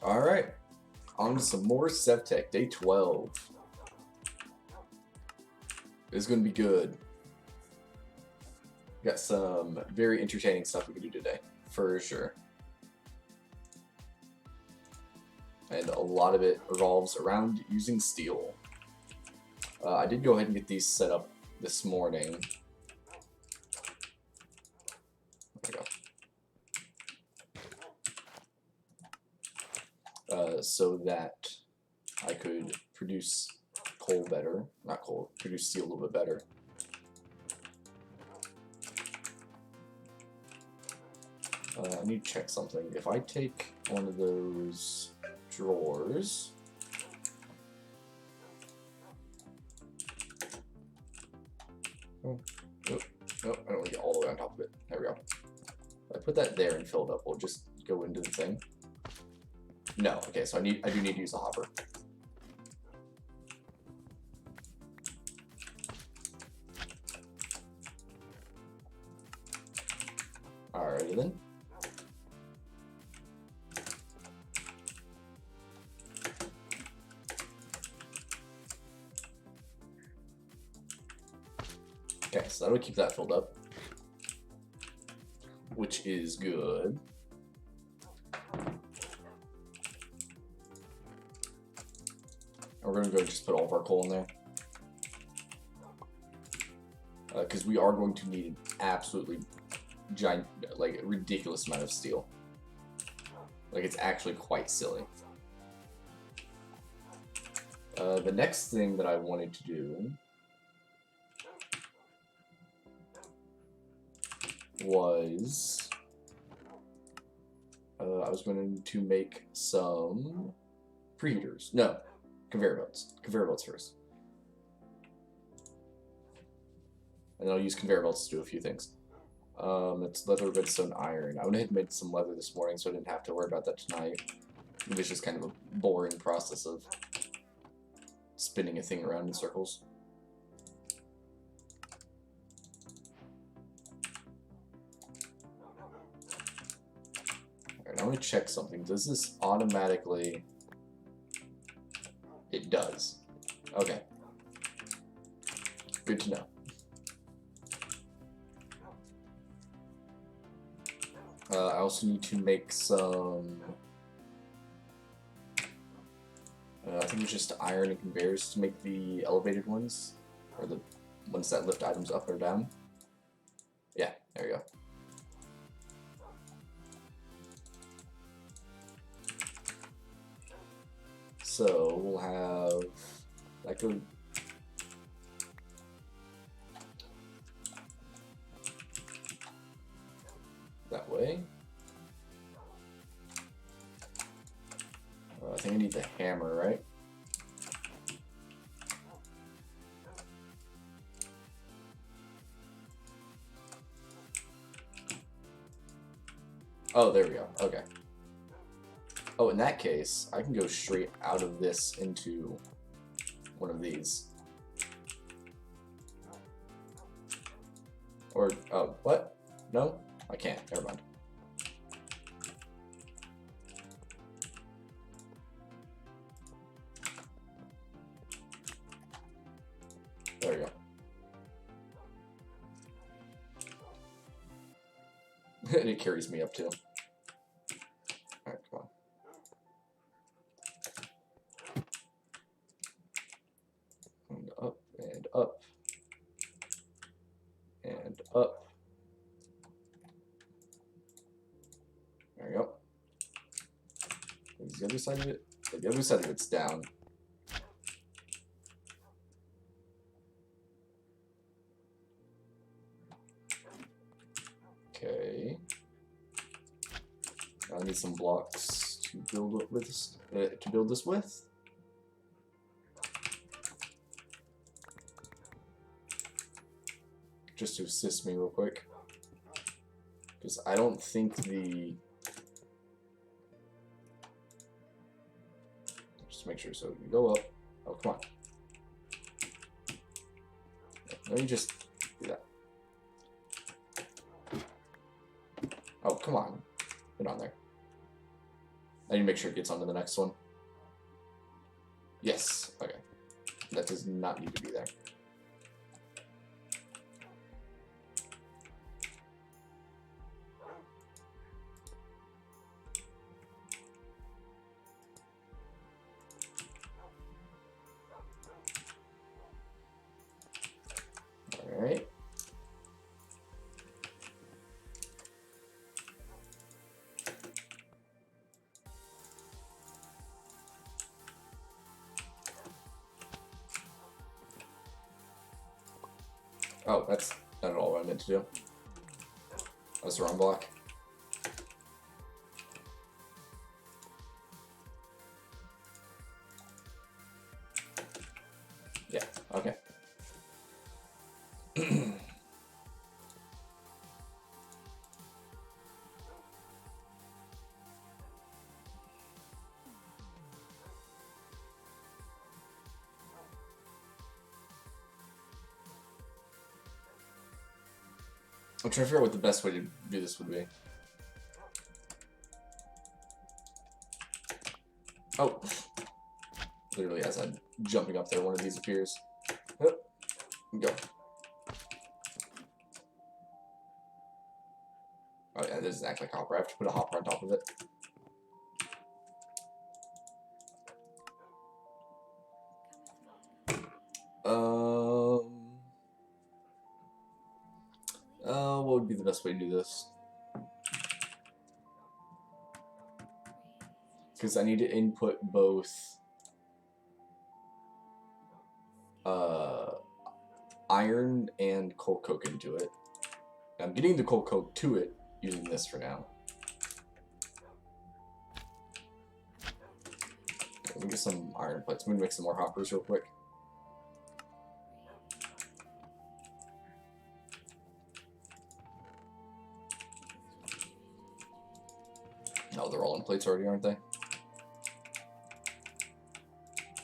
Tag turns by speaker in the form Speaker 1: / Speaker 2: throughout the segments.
Speaker 1: Alright, on to some more Sevtech, day 12. It's going to be good. Got some very entertaining stuff we can do today, for sure. And a lot of it revolves around using steel. I did go ahead and get these set up this morning. There we go. So that I could produce coal better. Not coal, produce steel a little bit better. I need to check something. If I take one of those drawers, nope, I don't want to get all the way on top of it. There we go. If I put that there and fill it up, we'll just go into the thing. No, okay, so I do need to use a hopper. Alrighty then. Okay, so that'll keep that filled up, which is good. We're gonna go just put all of our coal in there, because we are going to need an absolutely giant, like a ridiculous amount of steel. Like, it's actually quite silly. The next thing that I wanted to do was I was going to make some preheaters. No, conveyor belts. Conveyor belts first. And I'll use conveyor belts to do a few things. It's leather, redstone, iron. I went ahead and made some leather this morning, so I didn't have to worry about that tonight. It was just kind of a boring process of spinning a thing around in circles. Alright, I want to check something. Does this automatically... It does. Okay. Good to know. I also need to make some... I think it's just iron and conveyors to make the elevated ones, or the ones that lift items up or down. Yeah, there we go. So we'll have that go. That way. I think I need the hammer, right? Oh, there we go. Okay. Oh, in that case, I can go straight out of this into one of these. Or, oh, what? No? I can't. Never mind. There we go. And it carries me up too. Alright, come on. And up, and up. And up. There we go. Is the other side of it? The other side of it's down. Okay. I need some blocks to build with this with. Just to assist me real quick, because I don't think the. Just make sure so you go up. Oh, come on. Let me just do that. Oh, come on. Get on there. I need to make sure it gets onto the next one. Yes. Okay. That does not need to be there. All right. Oh, that's not at all what I meant to do. That's the wrong block. Yeah, okay. I'm trying to figure out what the best way to do this would be. Oh. Literally, as I'm jumping up there, one of these appears. Go. Oh yeah, this is actually like hopper. I have to put a hopper on top of it. What would be the best way to do this? Because I need to input both iron and coal coke into it. I'm getting the coal coke to it using this for now. Let me get some iron plates. I'm gonna make some more hoppers real quick. Oh, they're all in plates already, aren't they?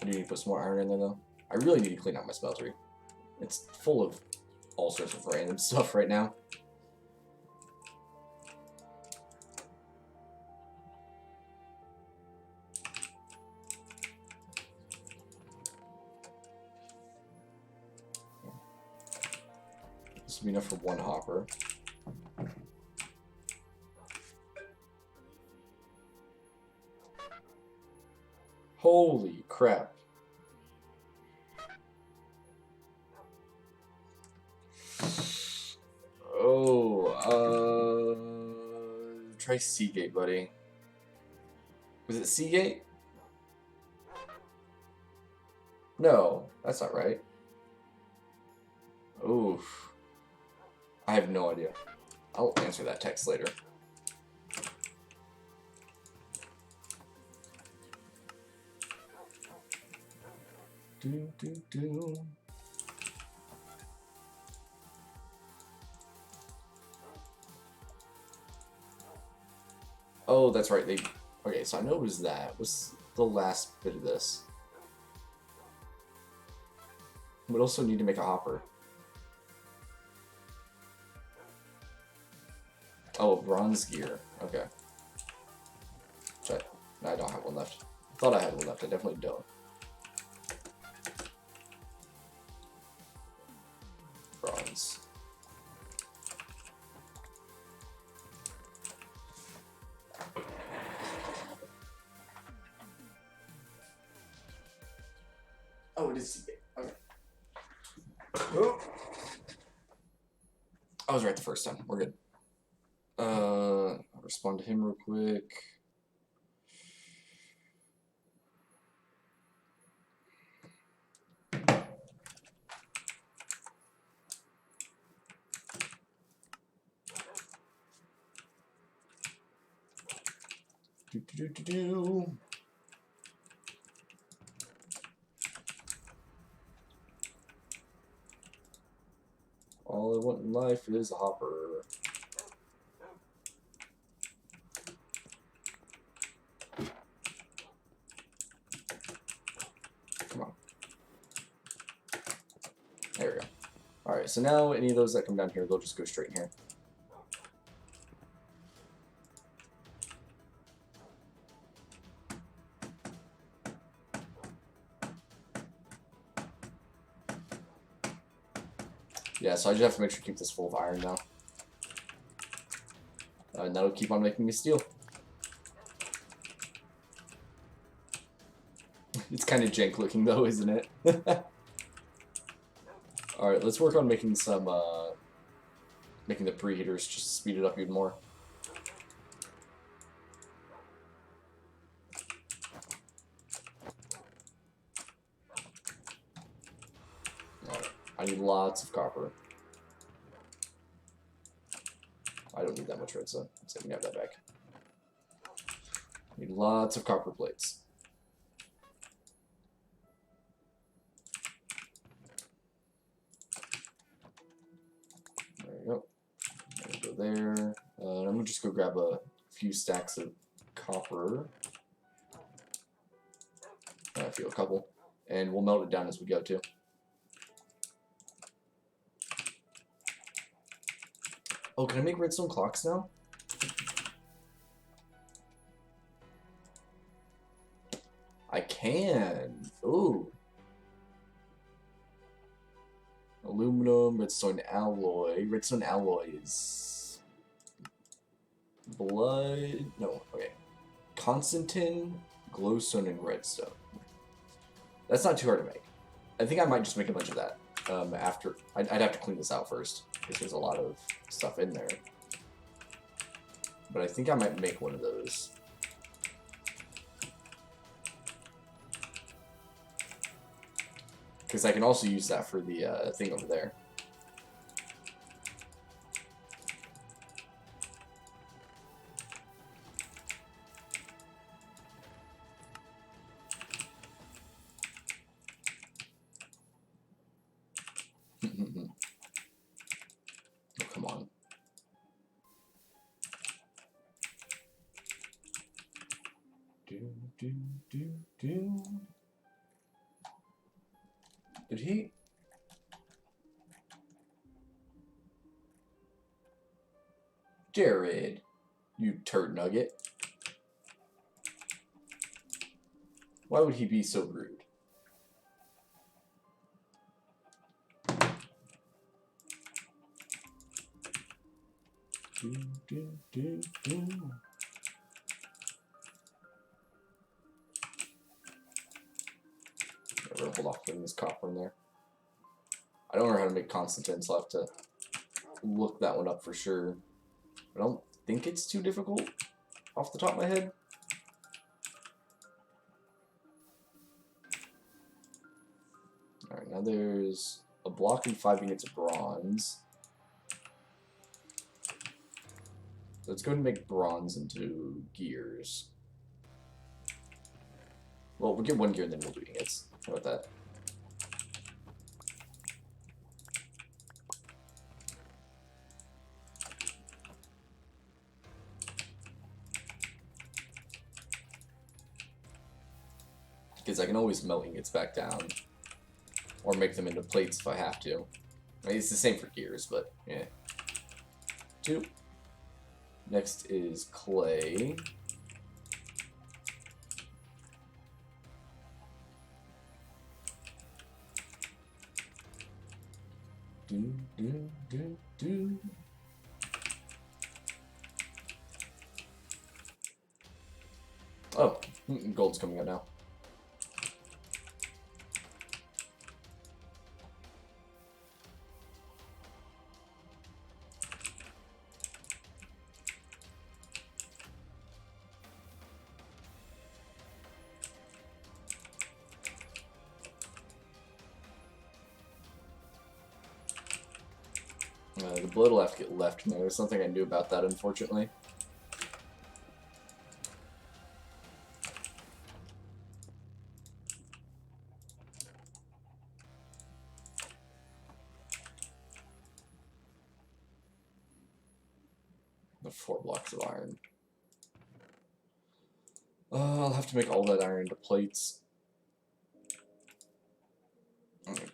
Speaker 1: I do need to put some more iron in there, though. I really need to clean out my smeltery. It's full of all sorts of random stuff right now. This will be enough for one hopper. Holy crap. Oh, try Seagate, buddy. Was it Seagate? No, that's not right. Oof. I have no idea. I'll answer that text later. Do. Oh, that's right. Okay, so I know it was that. Was the last bit of this. But also need to make a hopper. Oh, bronze gear. Okay. Check. No, I don't have one left. I thought I had one left. I definitely don't. Bronze. Oh, it is Seagate. Okay. Oh. I was right the first time. We're good. I'll respond to him real quick. Do. All I want in life is a hopper. Come on. There we go. Alright, so now any of those that come down here, they'll just go straight in here. Yeah, so I just have to make sure to keep this full of iron now. And that'll keep on making me steel. It's kind of jank looking though, isn't it? Alright, let's work on making some, making the preheaters just to speed it up even more. Alright, I need lots of copper. I don't need that much redstone, so I can have that back. Need lots of copper plates. There we go. Go there. I'm gonna just go grab a few stacks of copper. I feel a couple, and we'll melt it down as we go too. Oh, can I make redstone clocks now? I can. Ooh. Aluminum, redstone alloy. Redstone alloy is blood. No, okay. Constantin, glowstone, and redstone. That's not too hard to make. I think I might just make a bunch of that. After I'd have to clean this out first because there's a lot of stuff in there. But I think I might make one of those. Because I can also use that for the thing over there. Oh, come on. Do. Did he? Jared, you turd nugget. Why would he be so rude? Do. Hold off putting this copper in there. I don't know how to make Constantine, so I'll have to look that one up for sure. I don't think it's too difficult off the top of my head. Alright, now there's a block and 5 units of bronze. Let's go ahead and make bronze into gears. Well, we'll get 1 gear and then we'll do ingots. How about that? Because I can always melt ingots back down. Or make them into plates if I have to. I mean, it's the same for gears, but yeah. 2. Next is clay. Do. Oh, gold's coming out now. The blood will have to get left in there. There's something I can do about that, unfortunately. The 4 blocks of iron. I'll have to make all that iron into plates.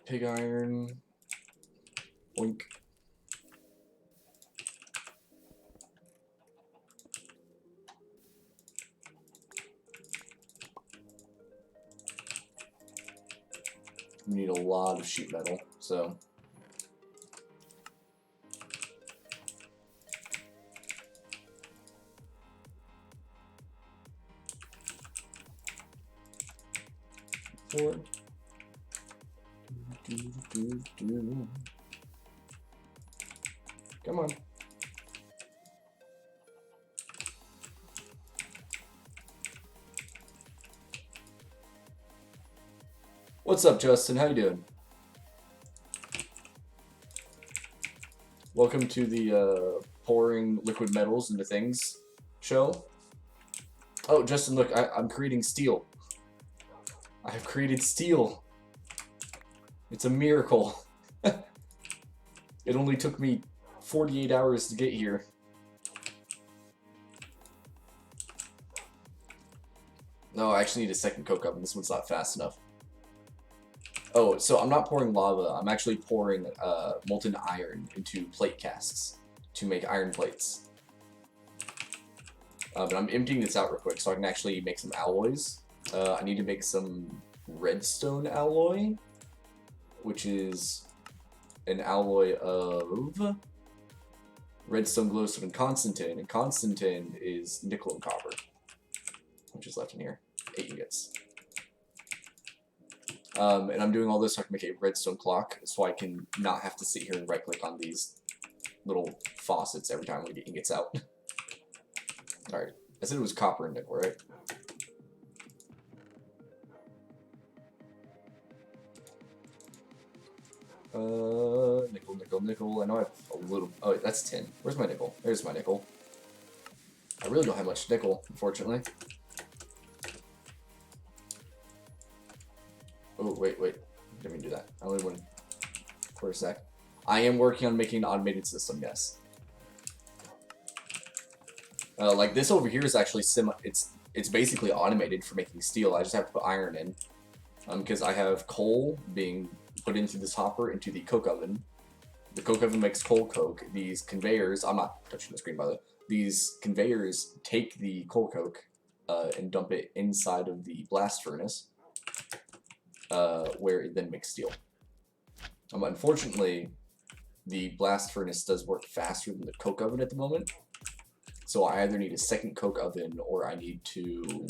Speaker 1: Pig iron. Oink. We need a lot of sheet metal, so 4. Come on. What's up, Justin? How you doing? Welcome to the pouring liquid metals into things show. Oh, Justin, look, I'm creating steel. I have created steel. It's a miracle. It only took me 48 hours to get here. No, I actually need a second coke oven. This one's not fast enough. Oh, so I'm not pouring lava. I'm actually pouring molten iron into plate casts to make iron plates. But I'm emptying this out real quick so I can actually make some alloys. I need to make some Redstone Alloy, which is an alloy of redstone, glowstone, and constantin. And constantin is nickel and copper, which is left in here. 8 ingots. And I'm doing all this so I can make a redstone clock, so I can not have to sit here and right-click on these little faucets every time we get ingots out. Alright, I said it was copper and nickel, right? Nickel, nickel, nickel. I know I have a little. Oh, that's tin. Where's my nickel? There's my nickel. I really don't have much nickel, unfortunately. Oh, wait. Didn't mean to do that. I only went for a sec. I am working on making an automated system, yes. Like this over here is actually it's basically automated for making steel. I just have to put iron in. Because I have coal being put into this hopper into the coke oven. The coke oven makes coal coke. These conveyors, I'm not touching the screen by the way, these conveyors take the coal coke and dump it inside of the blast furnace, where it then makes steel. Unfortunately, the blast furnace does work faster than the coke oven at the moment, so I either need a second coke oven or I need to,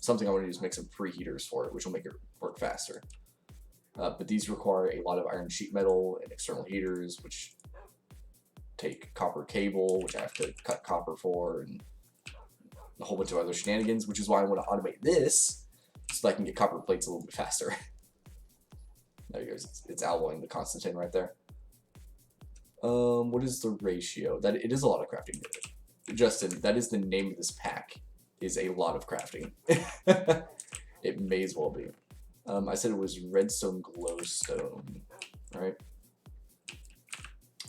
Speaker 1: something I want to do is make some preheaters for it, which will make it work faster. But these require a lot of iron sheet metal and external heaters, which take copper cable, which I have to cut copper for, and a whole bunch of other shenanigans, which is why I want to automate this, so that I can get copper plates a little bit faster. There you go, it's alloying the constantin right there. What is the ratio? That it is a lot of crafting. Justin, that is the name of this pack, is a lot of crafting. It may as well be. I said it was redstone glowstone, right?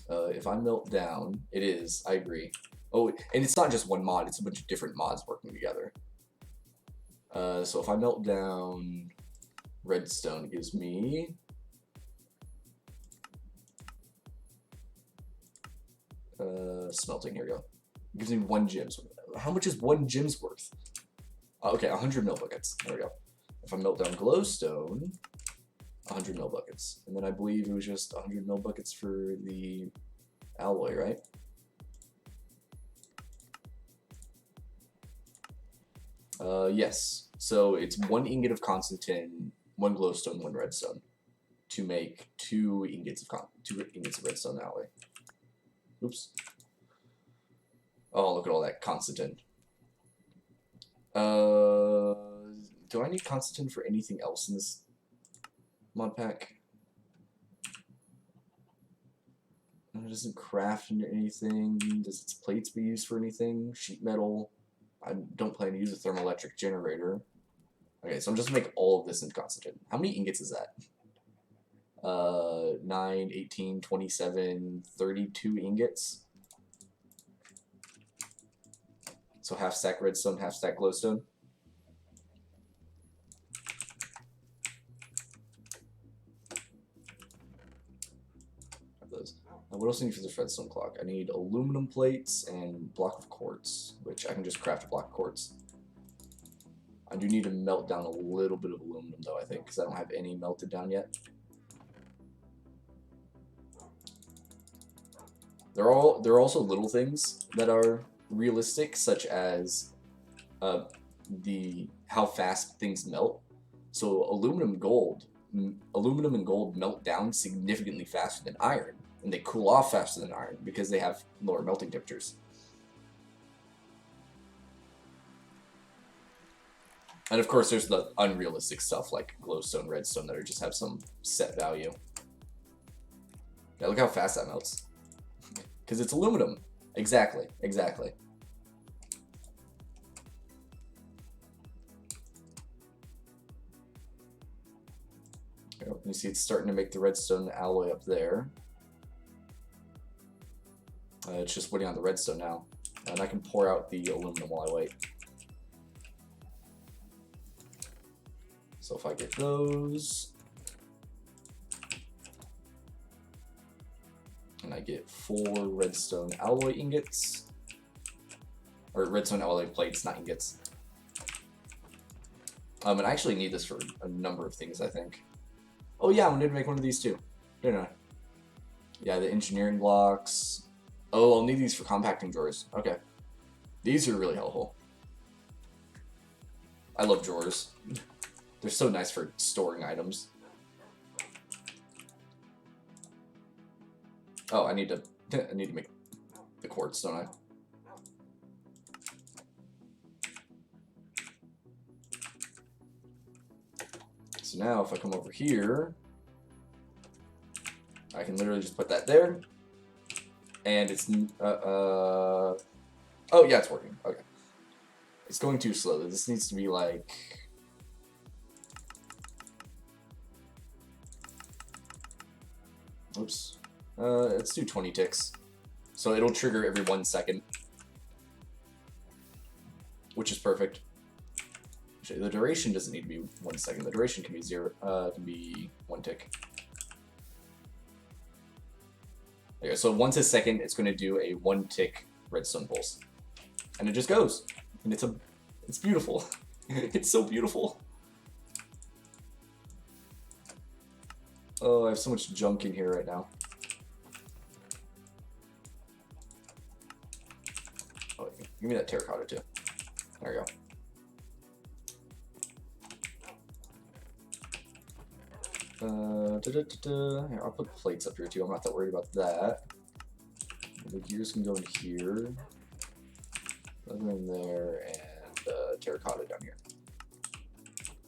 Speaker 1: If I melt down, it is, I agree. Oh, and it's not just one mod, it's a bunch of different mods working together. So if I melt down redstone, it gives me smelting, here we go. It gives me 1 gem. So how much is 1 gem's worth? Okay, 100 mil buckets. There we go. If I melt down glowstone, 100 mil buckets. And then I believe it was just 100 mil buckets for the alloy, right? Yes. So it's 1 ingot of constantin, 1 glowstone, 1 redstone to make 2 ingots of redstone alloy. Oops. Oh, look at all that constantin. Do I need constantin for anything else in this mod pack? It doesn't craft into anything. Does its plates be used for anything? Sheet metal. I don't plan to use a thermoelectric generator. Okay, so I'm just gonna make all of this into constantin. How many ingots is that? 9, 18, 27, 32 ingots. So half stack redstone, half stack glowstone. What else do I need for this redstone clock? I need aluminum plates and block of quartz, which I can just craft a block of quartz. I do need to melt down a little bit of aluminum though, I think, because I don't have any melted down yet. There are also little things that are realistic, such as how fast things melt. So aluminum and gold melt down significantly faster than iron, and they cool off faster than iron because they have lower melting temperatures. And of course, there's the unrealistic stuff like glowstone, redstone that just have some set value. Yeah, look how fast that melts. Because it's aluminum. Exactly, exactly. You see it's starting to make the redstone alloy up there. It's just waiting on the redstone now. And I can pour out the aluminum while I wait. So if I get those, and I get 4 redstone alloy ingots, or redstone alloy plates, not ingots. And I actually need this for a number of things, I think. Oh yeah, I need to make one of these too, didn't I? Yeah, the engineering blocks. Oh, I'll need these for compacting drawers. Okay. These are really helpful. I love drawers. They're so nice for storing items. Oh, I need to make the quartz, don't I? So now if I come over here, I can literally just put that there. And it's oh yeah, it's working. Okay. It's going too slow. This needs to be like oops. Let's do 20 ticks. So it'll trigger every 1 second. Which is perfect. Actually, the duration doesn't need to be 1 second. The duration can be 1 tick. Okay, so once a second, it's going to do a 1 tick redstone pulse. And it just goes. And it's beautiful. It's so beautiful. Oh, I have so much junk in here right now. Oh, give me that terracotta too. There we go. Here, I'll put plates up here too. I'm not that worried about that. The gears can go in here. Leather in there, and terracotta down here.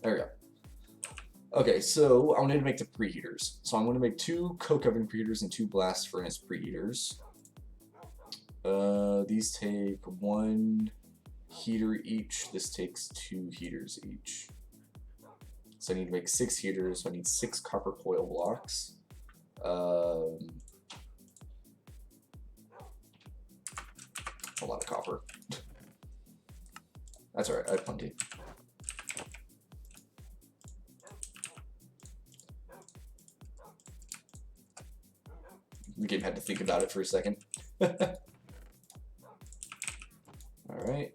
Speaker 1: There we go. Okay, so I wanted to make the preheaters. So I'm going to make 2 coke oven preheaters and 2 blast furnace preheaters. These take 1 heater each. This takes 2 heaters each. So I need to make 6 heaters. So I need 6 copper coil blocks. A lot of copper. That's alright, I have plenty. The game had to think about it for a second. Alright.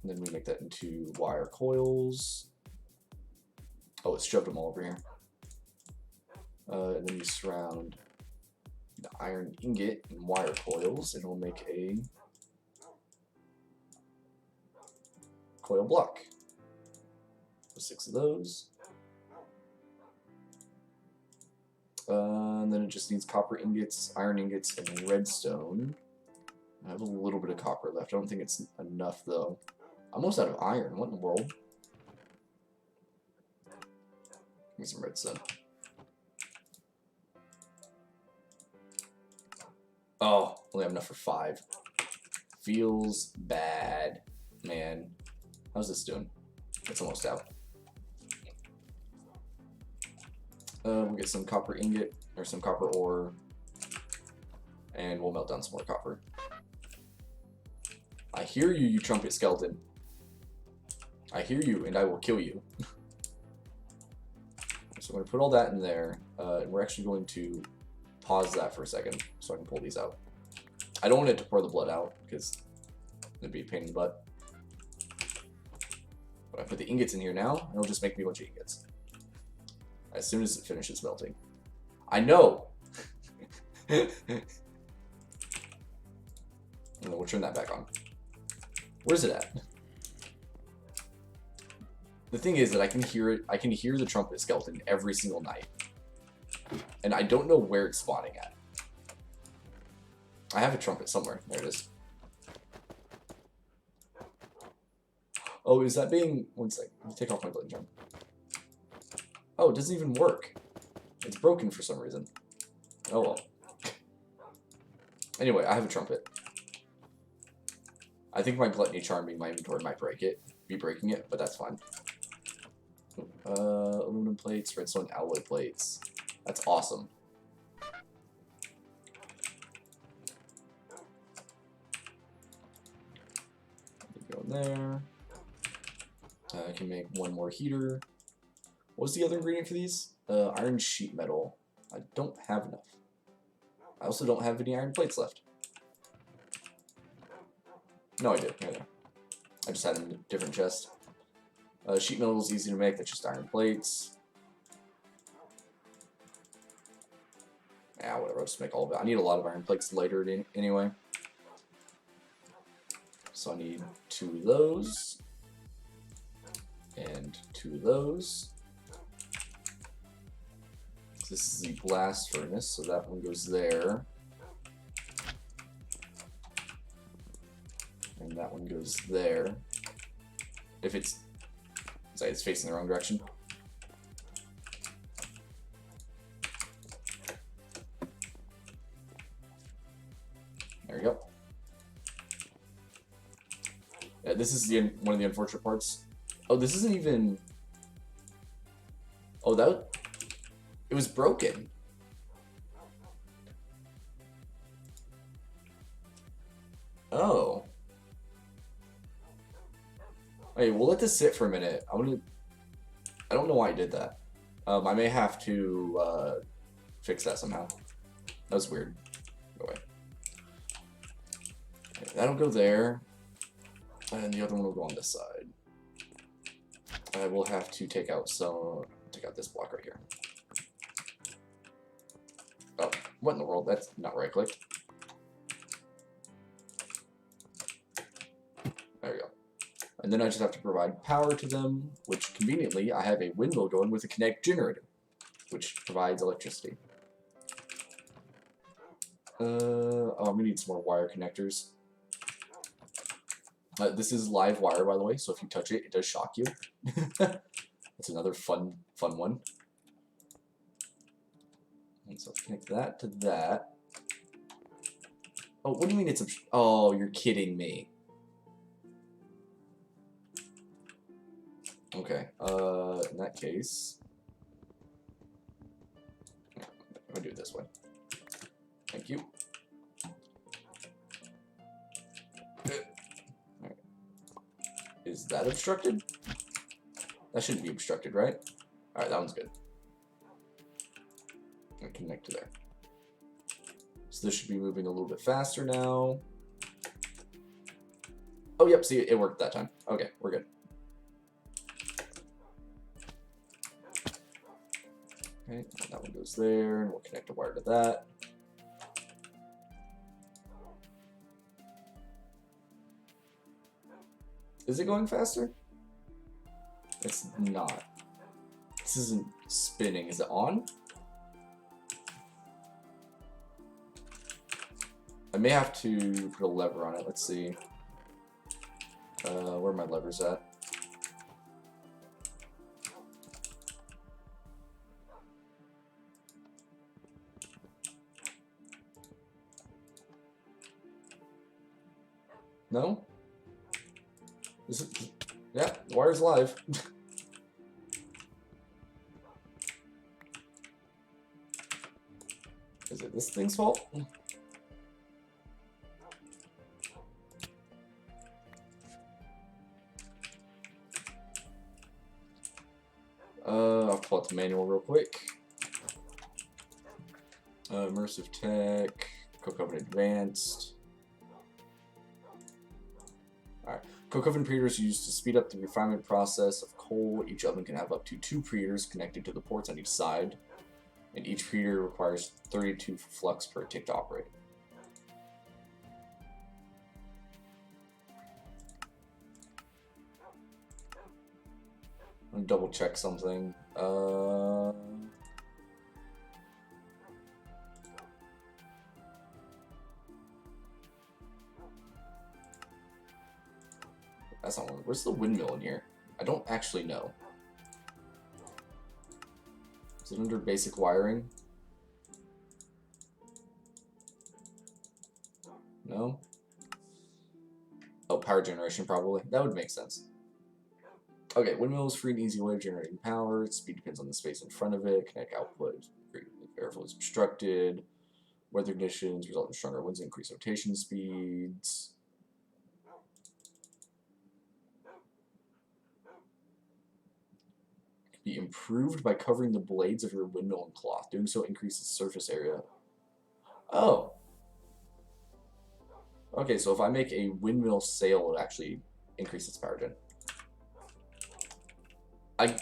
Speaker 1: And then we make that into wire coils. Oh, it's shoved them all over here. And then you surround the iron ingot and wire coils, and we'll make a coil block. So 6 of those. And then it just needs copper ingots, iron ingots, and redstone. I have a little bit of copper left. I don't think it's enough though. I'm almost out of iron. What in the world? Give me some redstone. Oh, only have enough for 5. Feels bad, man. How's this doing? It's almost out. We'll get some copper ingot, or some copper ore, and we'll melt down some more copper. I hear you, you trumpet skeleton. I hear you, and I will kill you. So I'm going to put all that in there, and we're actually going to pause that for a second so I can pull these out. I don't want it to pour the blood out, because it'd be a pain in the butt. But I put the ingots in here now, and it'll just make me a bunch of ingots. As soon as it finishes melting. I know! And then we'll turn that back on. Where's it at? The thing is that I can hear it. I can hear the trumpet skeleton every single night, and I don't know where it's spawning at. I have a trumpet somewhere. There it is. Oh, is that being... One sec. Let me take off my blade jump. Oh, it doesn't even work. It's broken for some reason. Oh well. Anyway, I have a trumpet. I think my gluttony charm being my inventory might be breaking it, but that's fine. Aluminum plates, redstone alloy plates. That's awesome. Go in there. I can make one more heater. What was the other ingredient for these? Iron sheet metal. I don't have enough. I also don't have any iron plates left. No, I did. Yeah. I just had them in a different chest. Sheet metal is easy to make. That's just iron plates. Yeah, whatever. I'll just make all of it. I need a lot of iron plates later anyway. So I need 2 of those. And 2 of those. This is the blast furnace, so that one goes there. And that one goes there. If it's... Sorry, it's facing the wrong direction. There we go. Yeah, this is one of the unfortunate parts. Oh, this isn't even... Oh, it was broken. Oh. Hey, we'll let this sit for a minute. I don't know why I did that. I may have to fix that somehow. That was weird. Go away. Okay, that'll go there. And the other one will go on this side. I will have to take out this block right here. Oh, what in the world? That's not right click. There we go. And then I just have to provide power to them, which conveniently I have a windmill going with a kinetic generator, which provides electricity. Oh, I'm gonna need some more wire connectors. This is live wire, by the way, so if you touch it, it does shock you. That's another fun one. And so connect that to that. Oh, what do you mean it's oh, you're kidding me. Okay, in that case, I'll do it this way. Thank you. Alright. Is that obstructed? That shouldn't be obstructed, right? Alright, that one's good. And connect to there. So this should be moving a little bit faster now. Oh, yep, see, it worked that time. Okay, we're good. Okay, that one goes there, and we'll connect a wire to that. Is it going faster? It's not. This isn't spinning. Is it on? I may have to put a lever on it. Let's see. Where are my levers at? No? Is it? Yeah, the wire's live. Is it this thing's fault? I'll pull out the manual real quick. Immersive Tech, Coke Oven Advanced. Alright, Coke Oven preheaters are used to speed up the refinement process of coal. Each oven can have up to 2 preheaters connected to the ports on each side, and each preheater requires 32 flux per tick to operate. I'm gonna double check something. That's not one. Where's the windmill in here? I don't actually know. Is it under basic wiring? No? Oh, power generation probably. That would make sense. Okay, windmill is free and easy way of generating power. Speed depends on the space in front of it. Kinetic output is airflow is obstructed. Weather conditions result in stronger winds and increased rotation speeds. It can be improved by covering the blades of your windmill in cloth. Doing so increases surface area. Oh. Okay, so if I make a windmill sail, it actually increases its power gen. I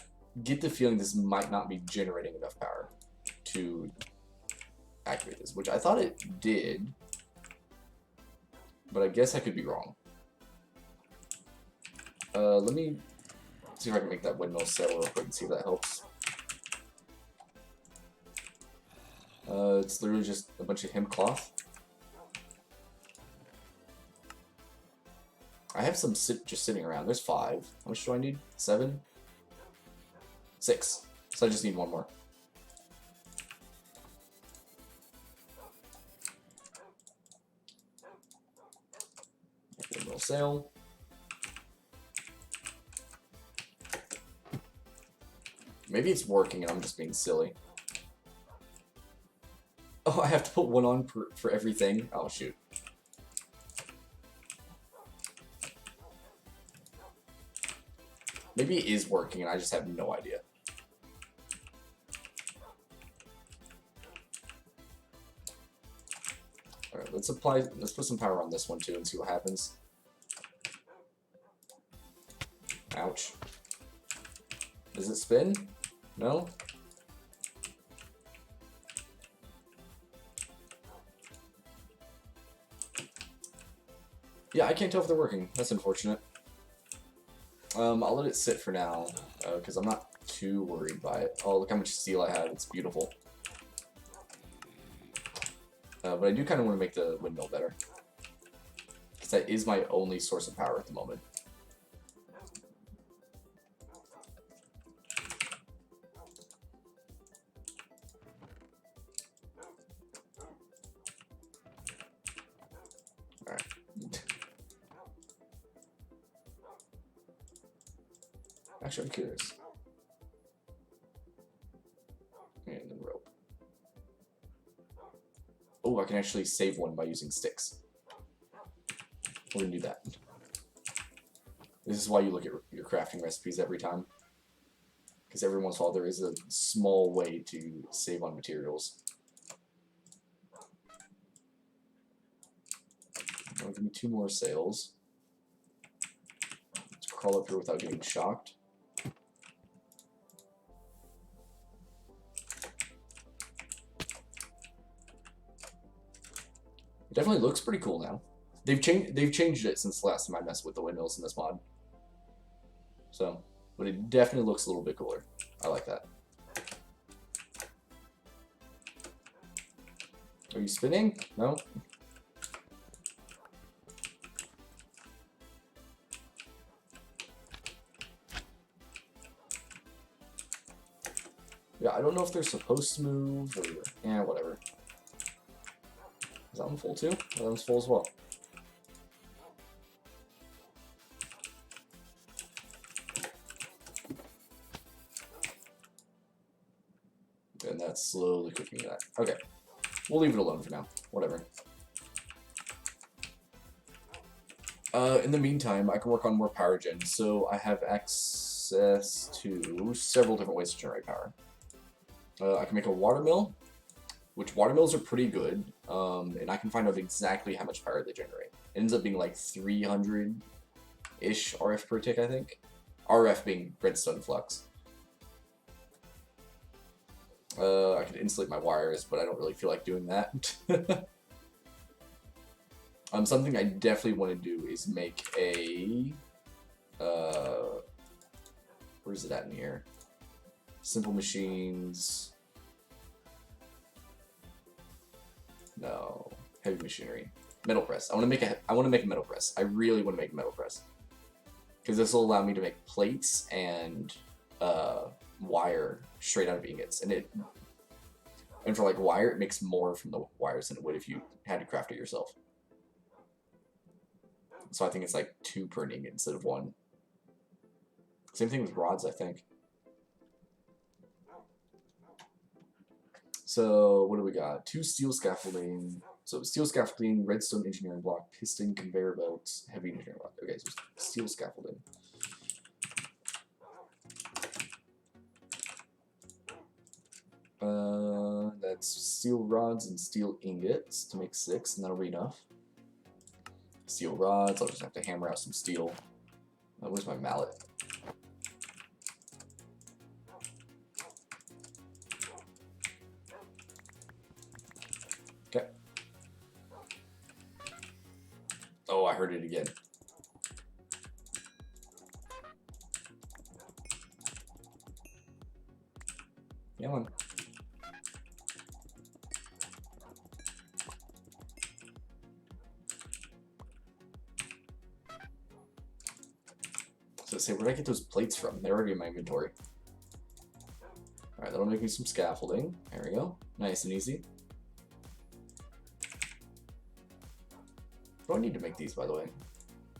Speaker 1: get the feeling this might not be generating enough power to activate this, which I thought it did, but I guess I could be wrong. Let me see if I can make that windmill sail real quick and see if that helps. It's literally just a bunch of hemp cloth. I have some just sitting around. There's 5. How much do I need? 7? 6. So I just need 1 more. Windmill sail. Maybe it's working and I'm just being silly. Oh, I have to put 1 on for everything? Oh, shoot. Maybe it is working and I just have no idea. Alright, let's put some power on this one too and see what happens. Ouch. Does it spin? No? Yeah, I can't tell if they're working. That's unfortunate. I'll let it sit for now, because I'm not too worried by it. Oh, look how much steel I have. It's beautiful. But I do kind of want to make the windmill better, because that is my only source of power at the moment. Alright. Actually, I'm curious. And then rope. Oh, I can actually save 1 by using sticks. We're gonna do that. This is why you look at your crafting recipes every time. Because every once in a while there is a small way to save on materials. I'll give me 2 more sails. Let's crawl up here without getting shocked. It definitely looks pretty cool now. They've changed it since the last time I messed with the windmills in this mod. So, but it definitely looks a little bit cooler. I like that. Are you spinning? No? Yeah, I don't know if they're supposed to move or... yeah, whatever. Is that one full too? That one's full as well. And that's slowly cooking that. Okay. We'll leave it alone for now. Whatever. In the meantime, I can work on more power gen. So I have access to several different ways to generate power. I can make a water mill, which water mills are pretty good, and I can find out exactly how much power they generate. It ends up being like 300-ish RF per tick, I think. RF being redstone flux. I could insulate my wires, but I don't really feel like doing that. Something I definitely want to do is make a Where's it at in here? Simple machines. No. Heavy machinery. Metal press. I want to make a metal press. I really want to make a metal press. Because this will allow me to make plates and wire straight out of ingots. And for like wire, it makes more from the wires than it would if you had to craft it yourself. So I think it's like 2 per ingot instead of 1. Same thing with rods, I think. So what do we got? 2 steel scaffolding. So steel scaffolding, redstone engineering block, piston, conveyor belts, heavy engineering block. Okay, so steel scaffolding. That's steel rods and steel ingots to make 6, and that'll be enough. Steel rods, I'll just have to hammer out some steel. Where's my mallet? Okay. Oh, I heard it again. Come on. So say, where did I get those plates from? They're already in my inventory. Alright, that'll make me some scaffolding. There we go. Nice and easy. Do I need to make these, by the way?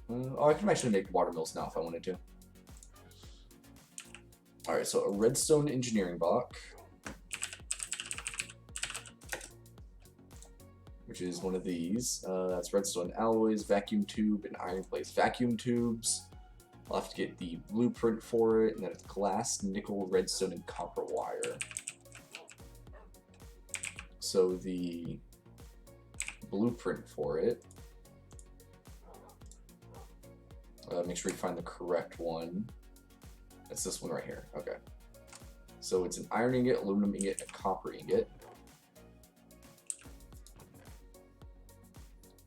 Speaker 1: Oh, I can actually make watermills now if I wanted to. Alright, so a redstone engineering block. Which is one of these. That's redstone alloys, vacuum tube, and iron plates. Vacuum tubes. I'll have to get the blueprint for it, and then it's glass, nickel, redstone, and copper wire. So the blueprint for it. Make sure you find the correct one. It's this one right here. Okay. So it's an iron ingot, aluminum ingot, and a copper ingot.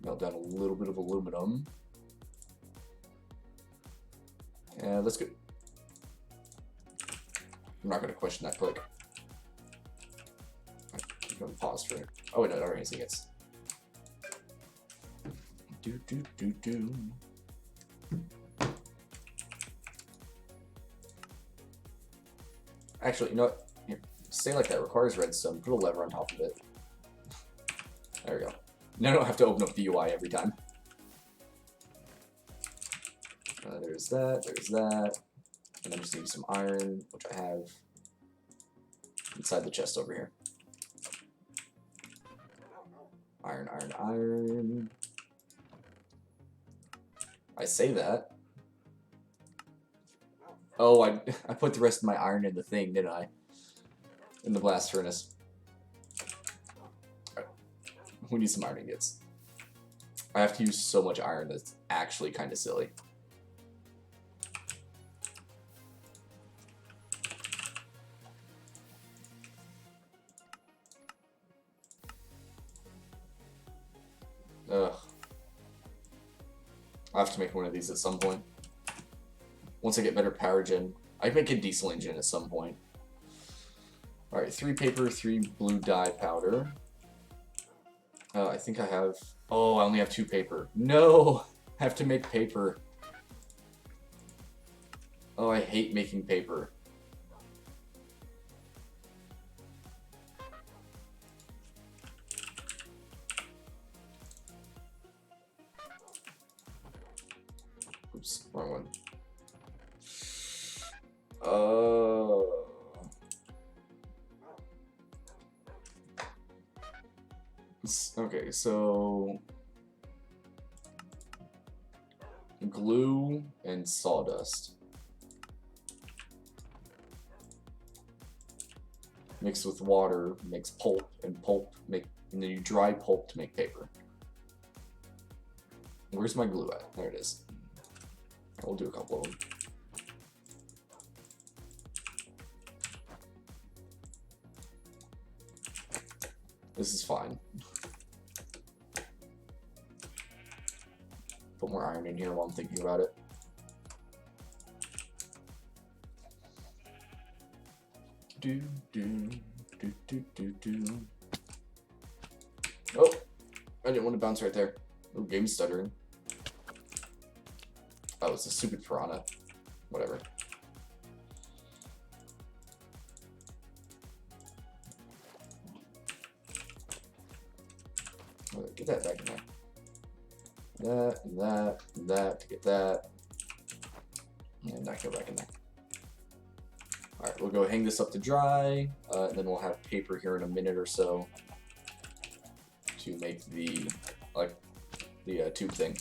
Speaker 1: Melt down a little bit of aluminum. And let's go. I'm not going to question that click. I'm going to pause for it. Oh, wait, no, already has ingots. Do. Actually, you know what? Here, stay like that. Requires redstone. Put a lever on top of it. There we go. Now I don't have to open up the UI every time. There's that. And I just need some iron, which I have inside the chest over here. Iron. I say that. Oh, I put the rest of my iron in the thing, didn't I? In the blast furnace. Alright. We need some iron ingots. I have to use so much iron that's actually kind of silly. Ugh. I'll have to make one of these at some point. Once I get better power gen. I can make a diesel engine at some point. Alright, 3 paper, 3 blue dye powder. I think I have... Oh, I only have 2 paper. No! I have to make paper. Oh, I hate making paper. Oops, wrong one. Okay, so glue and sawdust mixed with water makes pulp, and then you dry pulp to make paper. Where's my glue at? There it is. We'll do a couple of them. This is fine. Put more iron in here while I'm thinking about it. do, do, do, do, do, do. Oh, I didn't want to bounce right there. Oh, game's stuttering. Oh, it's a stupid piranha. Whatever. Oh, get that back in there. That, and that, and that to get that. And that go back in there. Alright, we'll go hang this up to dry, and then we'll have paper here in a minute or so to make the, tube thing.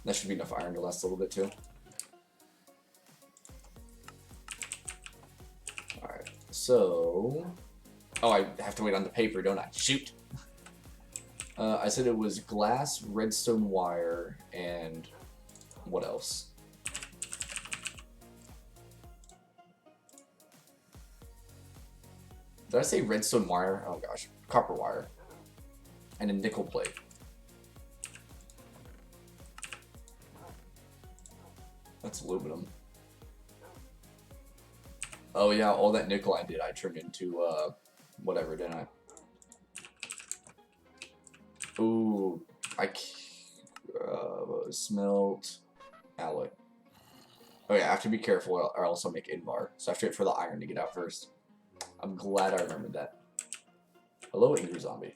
Speaker 1: That should be enough iron to last a little bit too. Alright, so... Oh, I have to wait on the paper, don't I? Shoot! I said it was glass, redstone wire, and... what else? Did I say redstone wire? Oh gosh. Copper wire. And a nickel plate. That's aluminum. Oh yeah, all that nickel I did, I turned into, whatever, didn't I? Ooh, smelt alloy. Oh yeah, I have to be careful or else I'll make invar. So I have to wait for the iron to get out first. I'm glad I remembered that. Hello, angry zombie.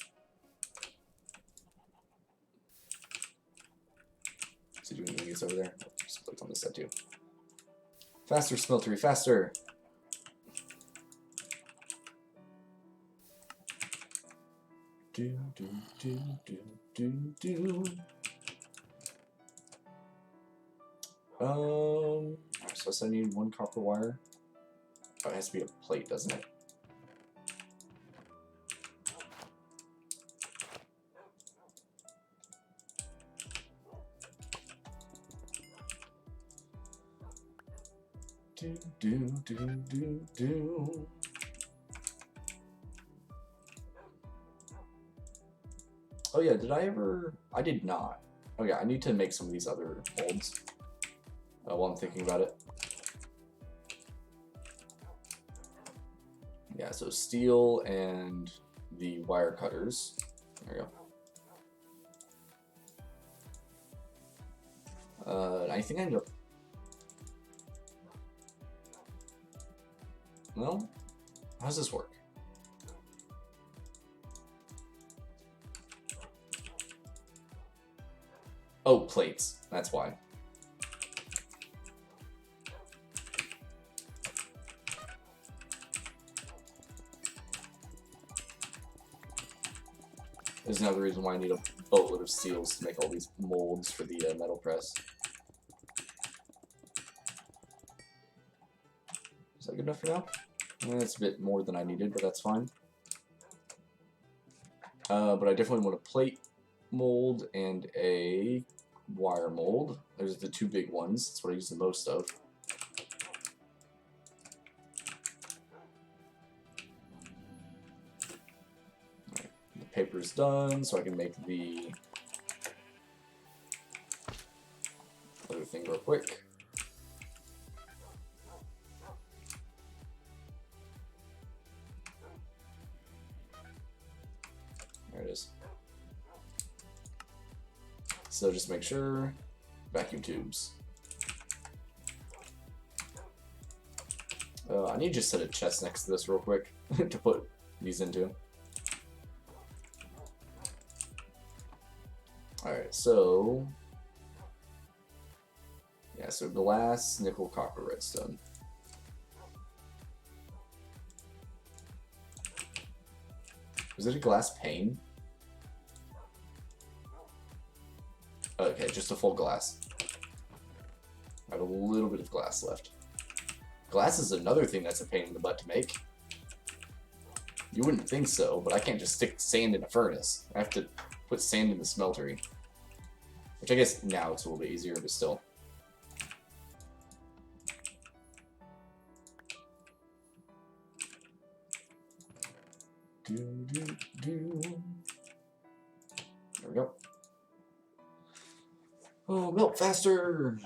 Speaker 1: Is he doing anything over there? Just clicked on this side too. Faster, smeltery, faster! Do, do, do, do, do, do. So I need one copper wire. Oh, it has to be a plate, doesn't it? Do, do, do, do, do. Oh yeah, did I ever... I did not. Oh yeah, I need to make some of these other molds while I'm thinking about it. Yeah, so steel and the wire cutters. There we go. I think I ended up... Well, how does this work? Oh, plates. That's why. There's another reason why I need a boatload of steels to make all these molds for the metal press. Is that good enough for now? That's a bit more than I needed, but that's fine. But I definitely want a plate mold and a wire mold. There's the two big ones. That's what I use the most of. Right. The paper's done, so I can make the other thing real quick. There it is. So just make sure, vacuum tubes. I need to just set a chest next to this real quick to put these into. Alright, so... yeah, so glass, nickel, copper, redstone. Was it a glass pane? Okay, just a full glass. I have a little bit of glass left. Glass is another thing that's a pain in the butt to make. You wouldn't think so, but I can't just stick sand in a furnace. I have to put sand in the smeltery. Which I guess now it's a little bit easier, but still. Do, do, do. we go. Oh, melt faster!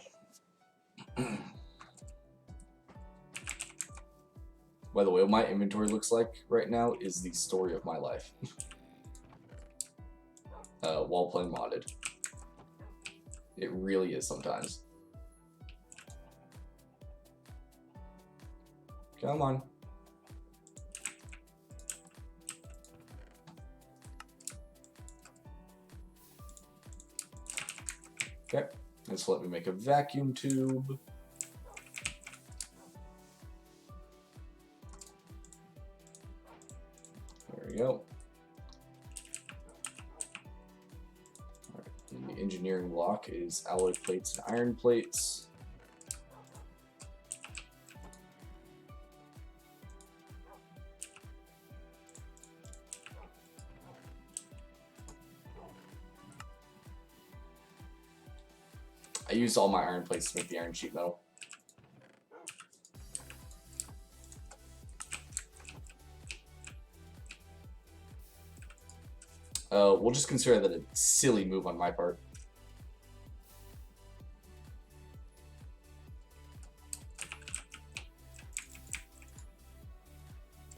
Speaker 1: By the way, what my inventory looks like right now is the story of my life. While playing modded. It really is sometimes. Come on. Okay, just let me make a vacuum tube. There we go. Alright, and the engineering block is alloy plates and iron plates. I used all my iron plates to make the iron sheet metal. We'll just consider that a silly move on my part.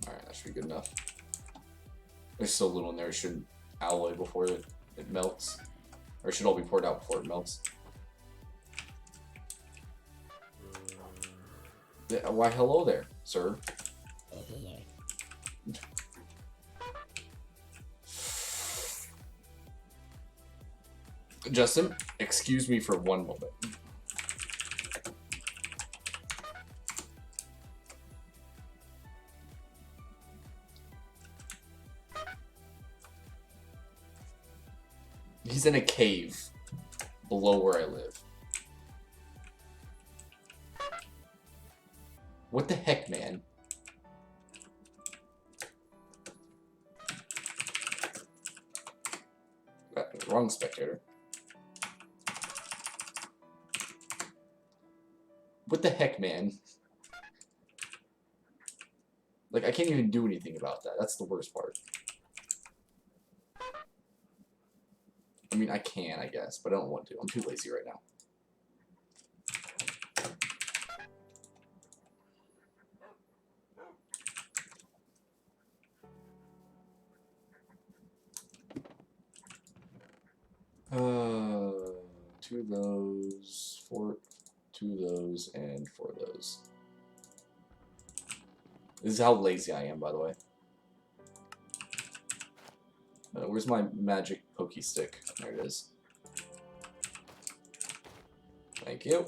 Speaker 1: Alright, that should be good enough. There's so little in there, it shouldn't alloy before it melts. Or it should all be poured out before it melts. Why, hello there, sir. Justin, excuse me for one moment. He's in a cave below where I live. What the heck, man? Wrong spectator. What the heck, man? Like, I can't even do anything about that. That's the worst part. I mean, I can, I guess, but I don't want to. I'm too lazy right now. Two of those, two of those, and 4 of those. This is how lazy I am, by the way. Where's my magic pokey stick? There it is. Thank you.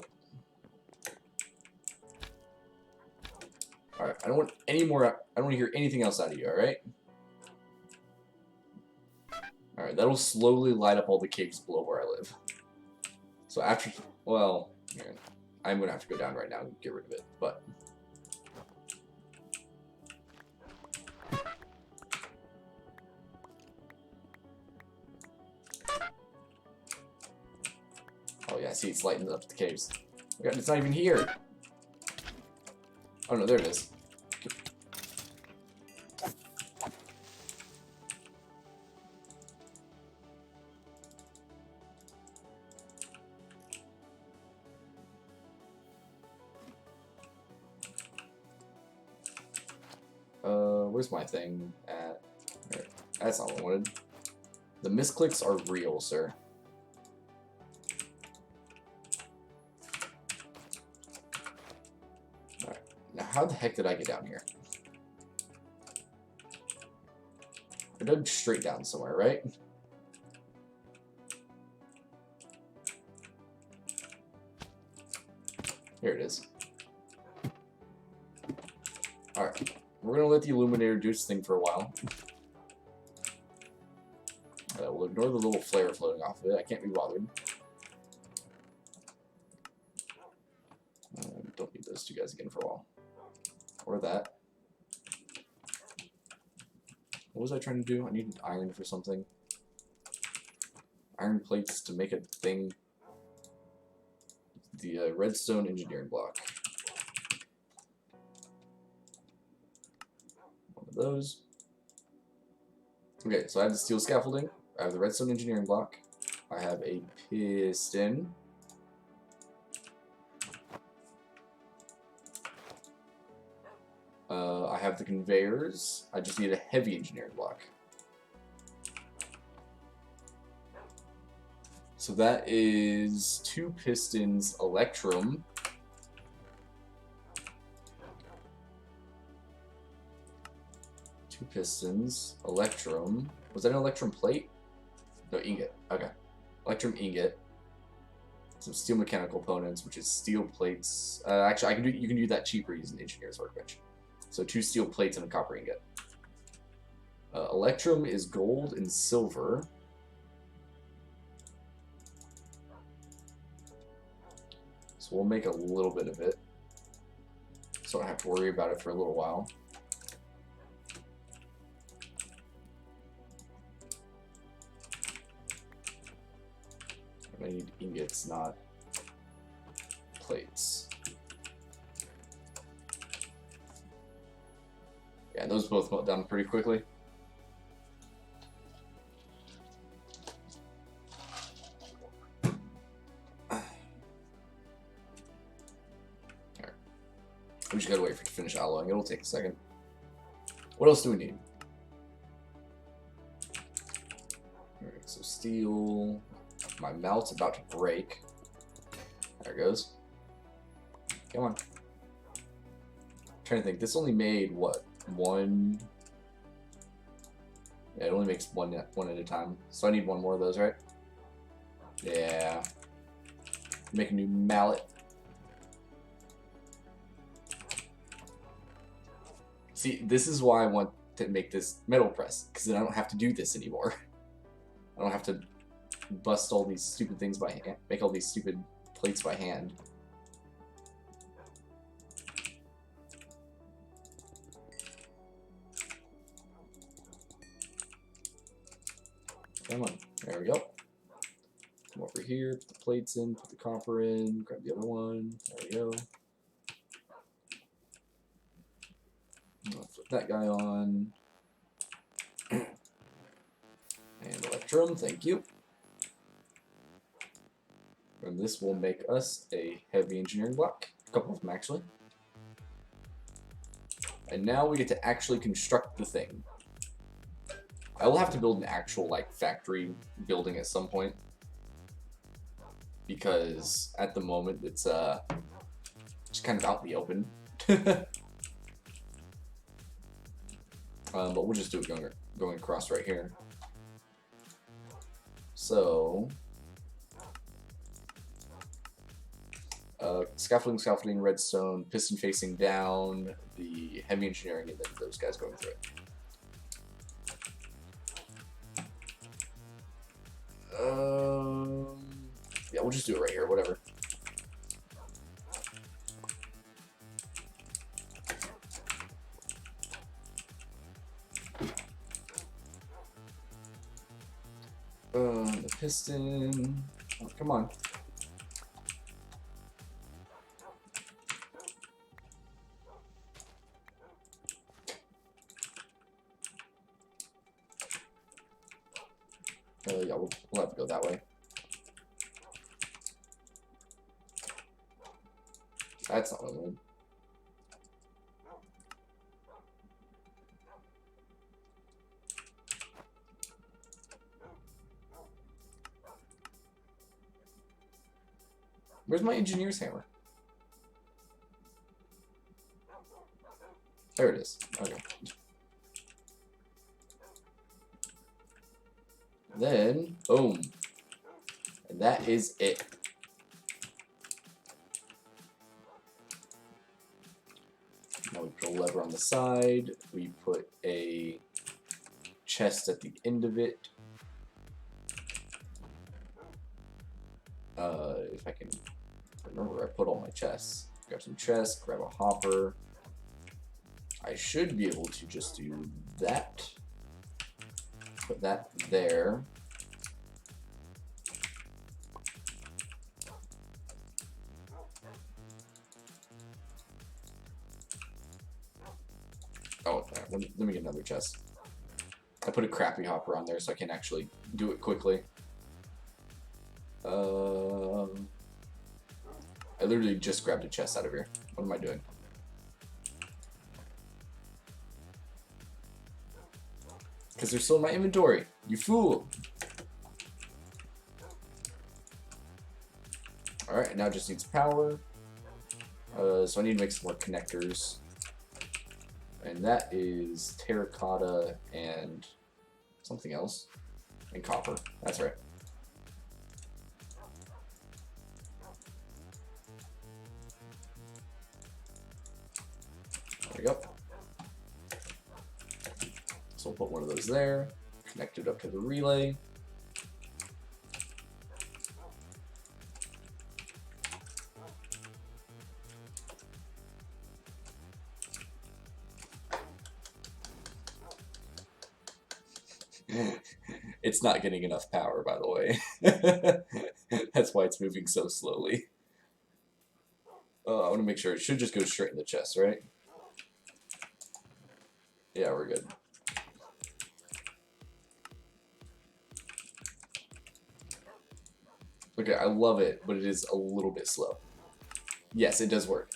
Speaker 1: Alright, I don't want any more. I don't want to hear anything else out of you, alright? Alright, that'll slowly light up all the caves below where I live. So after, well, here, I'm gonna have to go down right now and get rid of it, but. Oh yeah, see, it's lighting up the caves. Oh God, it's not even here. Oh no, there it is. Where's my thing at? There. That's not what I wanted. The misclicks are real, sir. Alright. Now, how the heck did I get down here? I dug straight down somewhere, right? Here it is. Alright. We're going to let the illuminator do its thing for a while. We'll ignore the little flare floating off of it. I can't be bothered. Don't need those two guys again for a while. Or that. What was I trying to do? I needed iron for something. Iron plates to make a thing. The redstone engineering block. One of those. Okay, so I have the steel scaffolding. I have the redstone engineering block. I have a piston. I have the conveyors. I just need a heavy engineering block. So that is 2 pistons, electrum. Two pistons, electrum. Was that an electrum plate? No, ingot. Okay. Electrum ingot. Some steel mechanical components, which is steel plates. Actually, you can do that cheaper using the engineer's workbench. So 2 steel plates and a copper ingot. Electrum is gold and silver. So we'll make a little bit of it, so I don't have to worry about it for a little while. I need ingots, not plates. Yeah, those both melt down pretty quickly. We just gotta wait for it to finish alloying. It'll take a second. What else do we need? Alright, so steel. My malt's about to break. There it goes. Come on. I'm trying to think. This only made what? One. Yeah, it only makes one at a time. So I need one more of those, right? Yeah. Make a new mallet. See, this is why I want to make this metal press, because then I don't have to do this anymore. I don't have to bust all these stupid things by hand, make all these stupid plates by hand. Come on, there we go. Come over here, put the plates in, put the copper in, grab the other one, there we go. I'll flip that guy on. And electrum, thank you. And this will make us a heavy engineering block. A couple of them, actually. And now we get to actually construct the thing. I will have to build an actual, like, factory building at some point. Because at the moment, it's just kind of out in the open. But we'll just do it going across right here. So, scaffolding, redstone, piston facing down, the heavy engineering, and then those guys going through it. Yeah, we'll just do it right here, whatever. The piston. Oh, come on. Yeah, we'll have to go that way. That's not what I wanted. Where's my engineer's hammer? There it is. Okay. Then, boom. And that is it. Now we put a lever on the side. We put a chest at the end of it. If I can remember where I put all my chests. Grab some chests, grab a hopper. I should be able to just do that. Put that there. Oh, let me get another chest. I put a crappy hopper on there so I can actually do it quickly. I literally just grabbed a chest out of here. What am I doing? Because they're still in my inventory. You fool! Alright, now it just needs power. So I need to make some more connectors. And that is terracotta and something else. And copper. That's right. There we go. So we'll put one of those there. Connect it up to the relay. It's not getting enough power, by the way. That's why it's moving so slowly. I want to make sure it should just go straight in the chest, right? Yeah, we're good. Okay, I love it, but it is a little bit slow. Yes, it does work.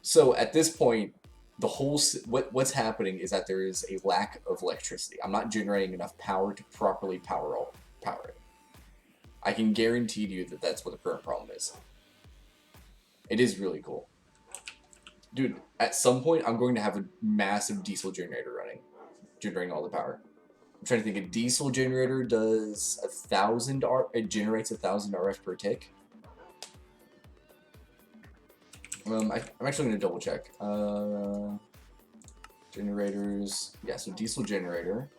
Speaker 1: So at this point, the whole what's happening is that there is a lack of electricity. I'm not generating enough power to properly power it. I can guarantee to you that that's what the current problem is. It is really cool. Dude, at some point I'm going to have a massive diesel generator running, generating all the power. I'm trying to think, a diesel generator does 1,000 it generates 1,000 RF per tick. I'm actually going to double check. Generators. Yeah, so diesel generator.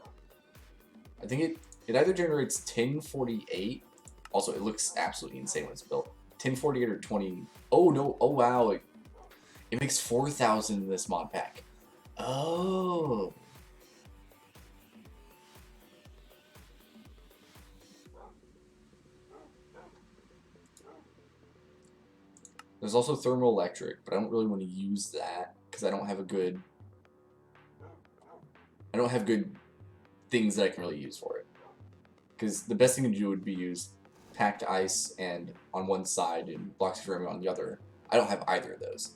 Speaker 1: I think it either generates 1048. Also, it looks absolutely insane when it's built. 1048 or 20. Oh, no. Oh, wow. It makes 4,000 in this mod pack. Oh. There's also thermoelectric, but I don't really want to use that because I don't have good things that I can really use for it. Because the best thing to do would be use packed ice and on one side and blocks of ceramic on the other. I don't have either of those.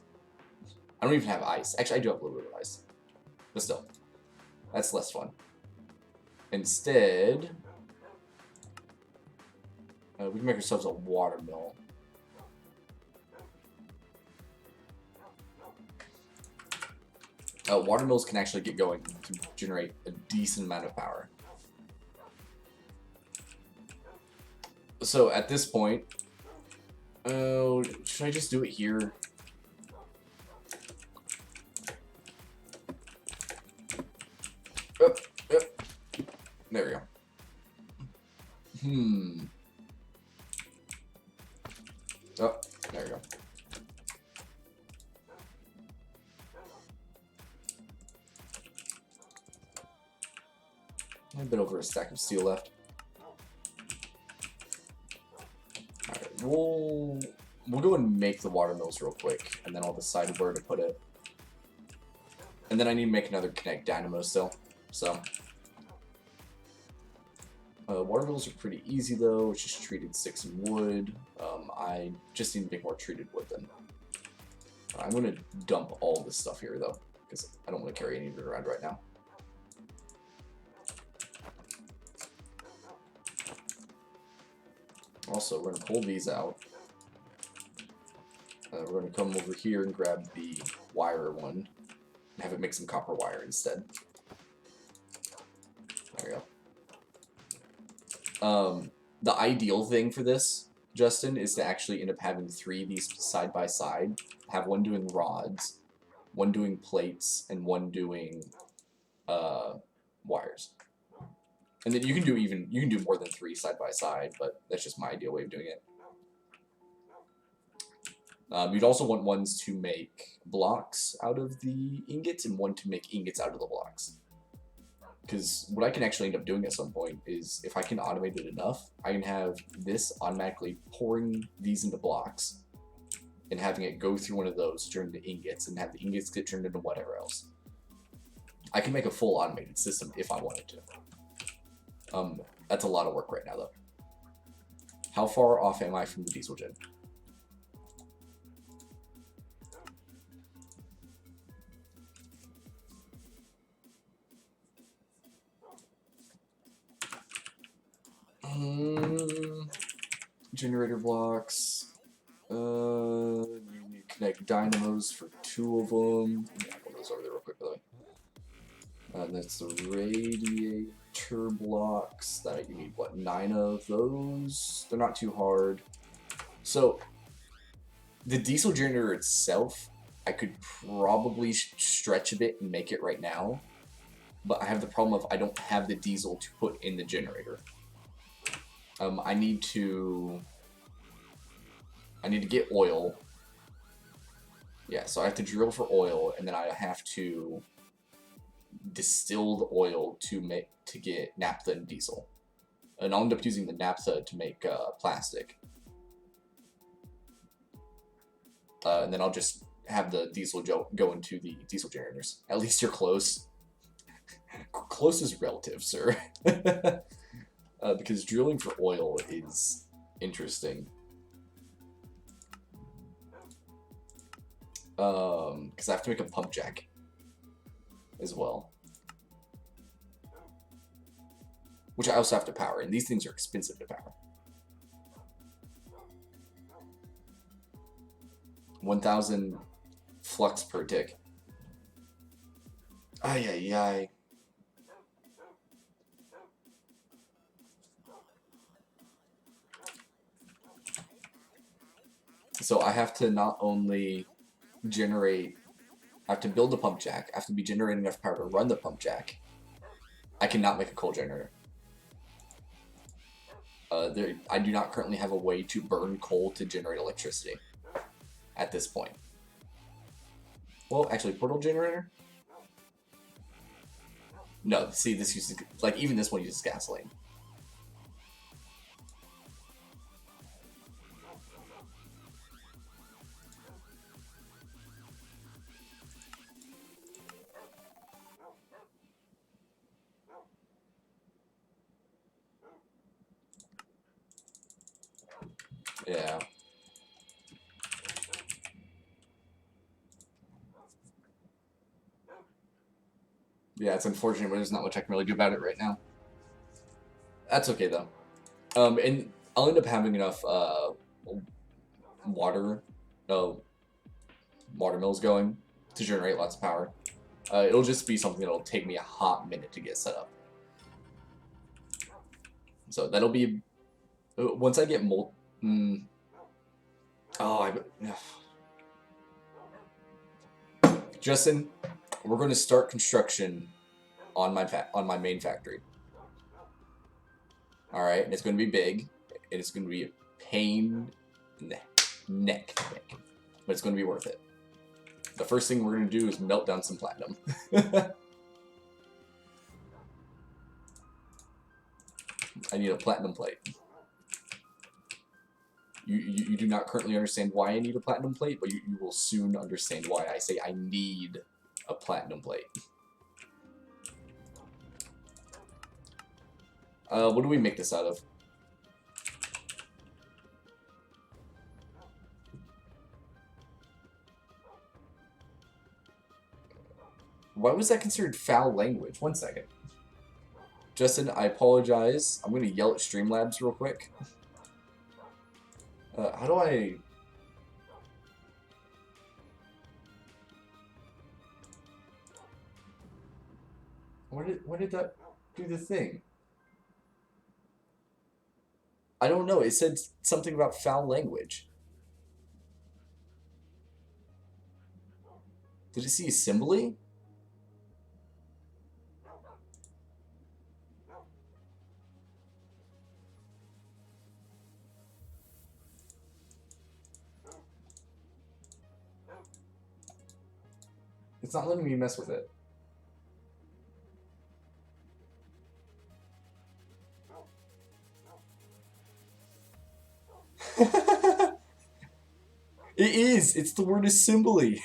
Speaker 1: I don't even have ice. Actually, I do have a little bit of ice, but still, that's less fun. Instead, we can make ourselves a water mill. Water mills can actually get going to generate a decent amount of power. So at this point, should I just do it here? There we go. Oh, there we go. A bit over a stack of steel left. Alright, we'll go and make the water mills real quick, and then I'll decide where to put it. And then I need to make another connect dynamo still. So water mills are pretty easy though. It's just treated sticks and wood. I just need to make more treated wood then. I'm gonna dump all this stuff here though, because I don't want to carry any of it around right now. Also, we're going to pull these out. We're going to come over here and grab the wire one and have it make some copper wire instead. There we go. The ideal thing for this, Justin, is to actually end up having 3 of these side by side. Have one doing rods, one doing plates, and one doing wires. And then you can do more than 3 side by side, but that's just my ideal way of doing it. You'd also want ones to make blocks out of the ingots and one to make ingots out of the blocks. Because what I can actually end up doing at some point is, if I can automate it enough, I can have this automatically pouring these into blocks and having it go through one of those to turn into ingots and have the ingots get turned into whatever else. I can make a full automated system if I wanted to. That's a lot of work right now, though. How far off am I from the diesel gen? Generator blocks. You need to connect dynamos for 2 of them. Yeah, one of those over there real quick, by the way. And that's the radiator blocks. That you need, what, 9 of those? They're not too hard. So, the diesel generator itself, I could probably stretch a bit and make it right now. But I have the problem of I don't have the diesel to put in the generator. I need to get oil. Yeah, so I have to drill for oil, and then I have to distill the oil to get naphtha and diesel. And I'll end up using the naphtha to make plastic. And then I'll just have the diesel go into the diesel generators. At least you're close. Close is relative, sir. Because drilling for oil is interesting. Because I have to make a pump jack as well. Which I also have to power, and these things are expensive to power. 1,000 flux per tick. Ay, ay, ay. So I have to not only generate, I have to build a pump jack, I have to be generating enough power to run the pump jack. I cannot make a coal generator. I do not currently have a way to burn coal to generate electricity at this point. Well, actually, portal generator? No, see, this uses, like, even this one uses gasoline. Yeah. Yeah, it's unfortunate, but there's not much I can really do about it right now. That's okay, though. And I'll end up having enough water mills going to generate lots of power. It'll just be something that'll take me a hot minute to get set up. So that'll be once I get Justin, we're going to start construction on my main factory. All right, and it's going to be big, and it's going to be a pain in the neck, but it's going to be worth it. The first thing we're going to do is melt down some platinum. I need a platinum plate. You do not currently understand why I need a platinum plate, but you will soon understand why I say I need a platinum plate. What do we make this out of? Why was that considered foul language? 1 second. Justin, I apologize. I'm going to yell at Streamlabs real quick. How do I... Why did that do the thing? I don't know. It said something about foul language. Did it see assembly? It's not letting me mess with it. It is. It's the word assembly.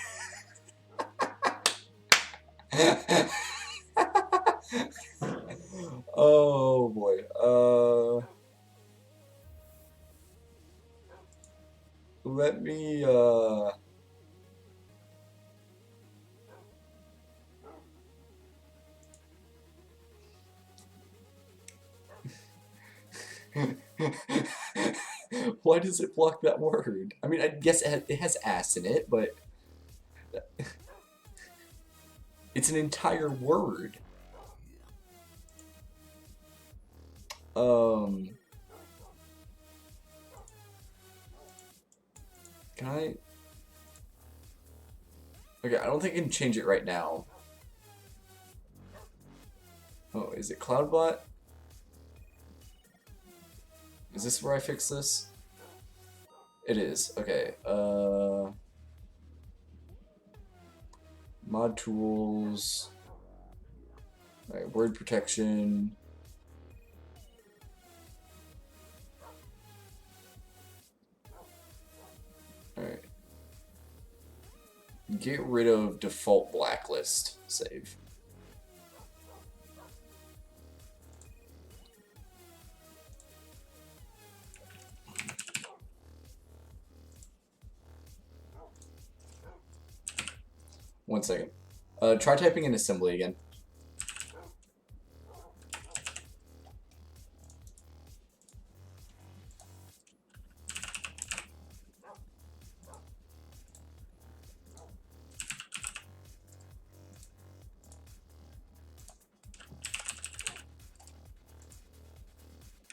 Speaker 1: Why does it block that word? I mean, I guess it has ass in it, but it's an entire word. Can I? Okay, I don't think I can change it right now. Oh, is it Cloudbot? Is this where I fix this? It is. Okay. Mod tools. Alright, word protection. Alright. Get rid of default blacklist. Save. One second. Try typing in assembly again.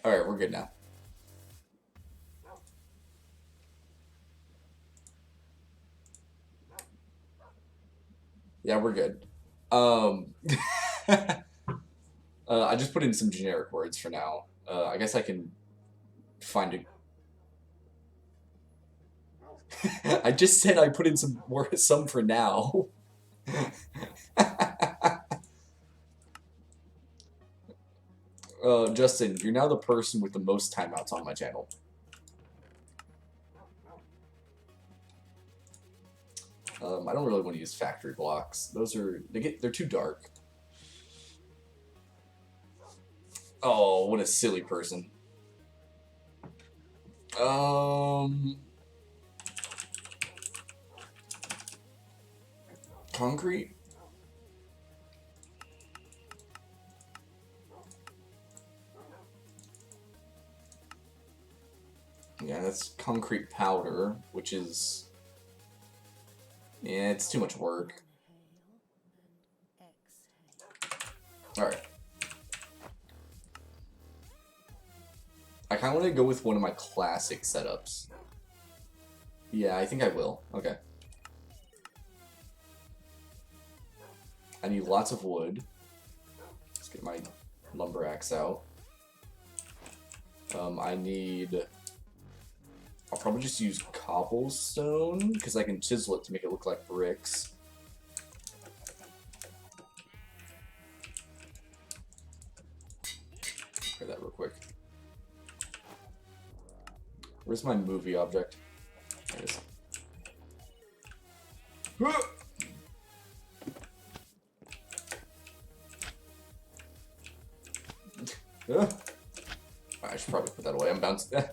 Speaker 1: Alright, we're good now. Yeah, we're good. I just put in some generic words for now. I guess I can find a... I just said I put in some for now. Justin, you're now the person with the most timeouts on my channel. I don't really want to use factory blocks. Those are they're too dark. Oh, what a silly person. Concrete? Yeah, that's concrete powder, which is... Yeah, it's too much work. Alright. I kind of want to go with one of my classic setups. Yeah, I think I will. Okay. I need lots of wood. Let's get my lumber axe out. I need... I'll probably just use cobblestone, because I can chisel it to make it look like bricks. Try that real quick. Where's my movie object? There it is. I should probably put that away. I'm bouncing.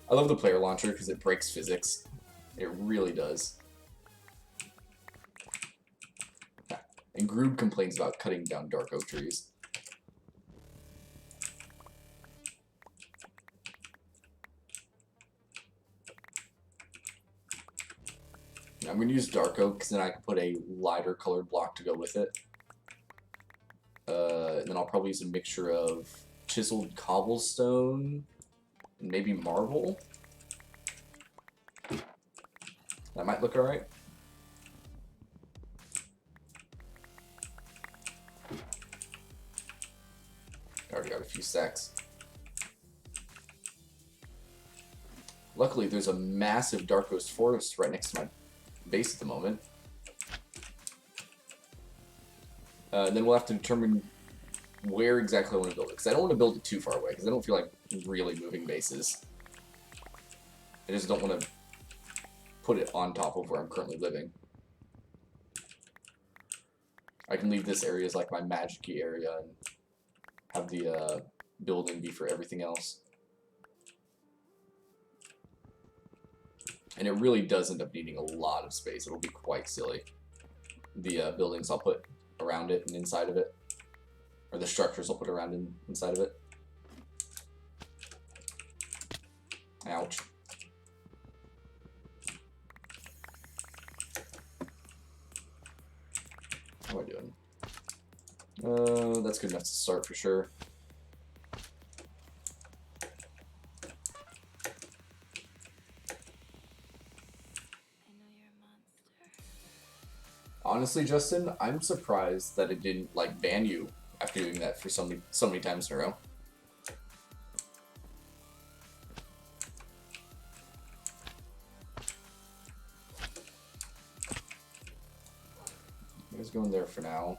Speaker 1: I love the player launcher because it breaks physics. It really does. And Grood complains about cutting down dark oak trees. I'm going to use dark oak because then I can put a lighter colored block to go with it. And then I'll probably use a mixture of chiseled cobblestone and maybe marble. That might look alright. I already got a few stacks. Luckily, there's a massive dark ghost forest right next to my base at the moment. Then we'll have to determine where exactly I want to build it, because I don't want to build it too far away, because I don't feel like really moving bases. I just don't want to put it on top of where I'm currently living. I can leave this area as like my magic-y area and have the building be for everything else. And it really does end up needing a lot of space. It'll be quite silly. The buildings I'll put around it and inside of it. Or the structures I'll put around inside of it. Ouch. How am I doing? That's good enough to start for sure. Honestly, Justin, I'm surprised that it didn't like ban you after doing that for so many times in a row. Let's go in there for now.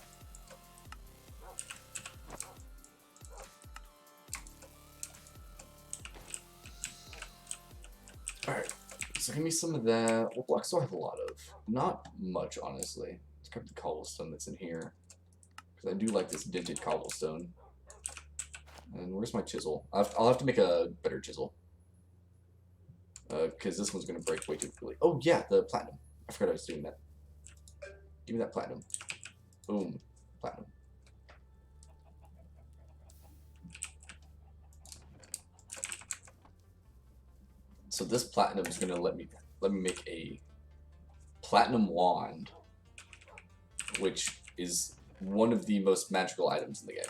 Speaker 1: Alright, so give me some of that. What blocks do I have a lot of? Not much, honestly. Let's grab the cobblestone that's in here. Because I do like this dented cobblestone. And where's my chisel? I'll have to make a better chisel. Because this one's going to break way too quickly. Oh yeah, the platinum. I forgot I was doing that. Give me that platinum. Boom. Platinum. So this platinum is going to let me make a platinum wand, which is one of the most magical items in the game.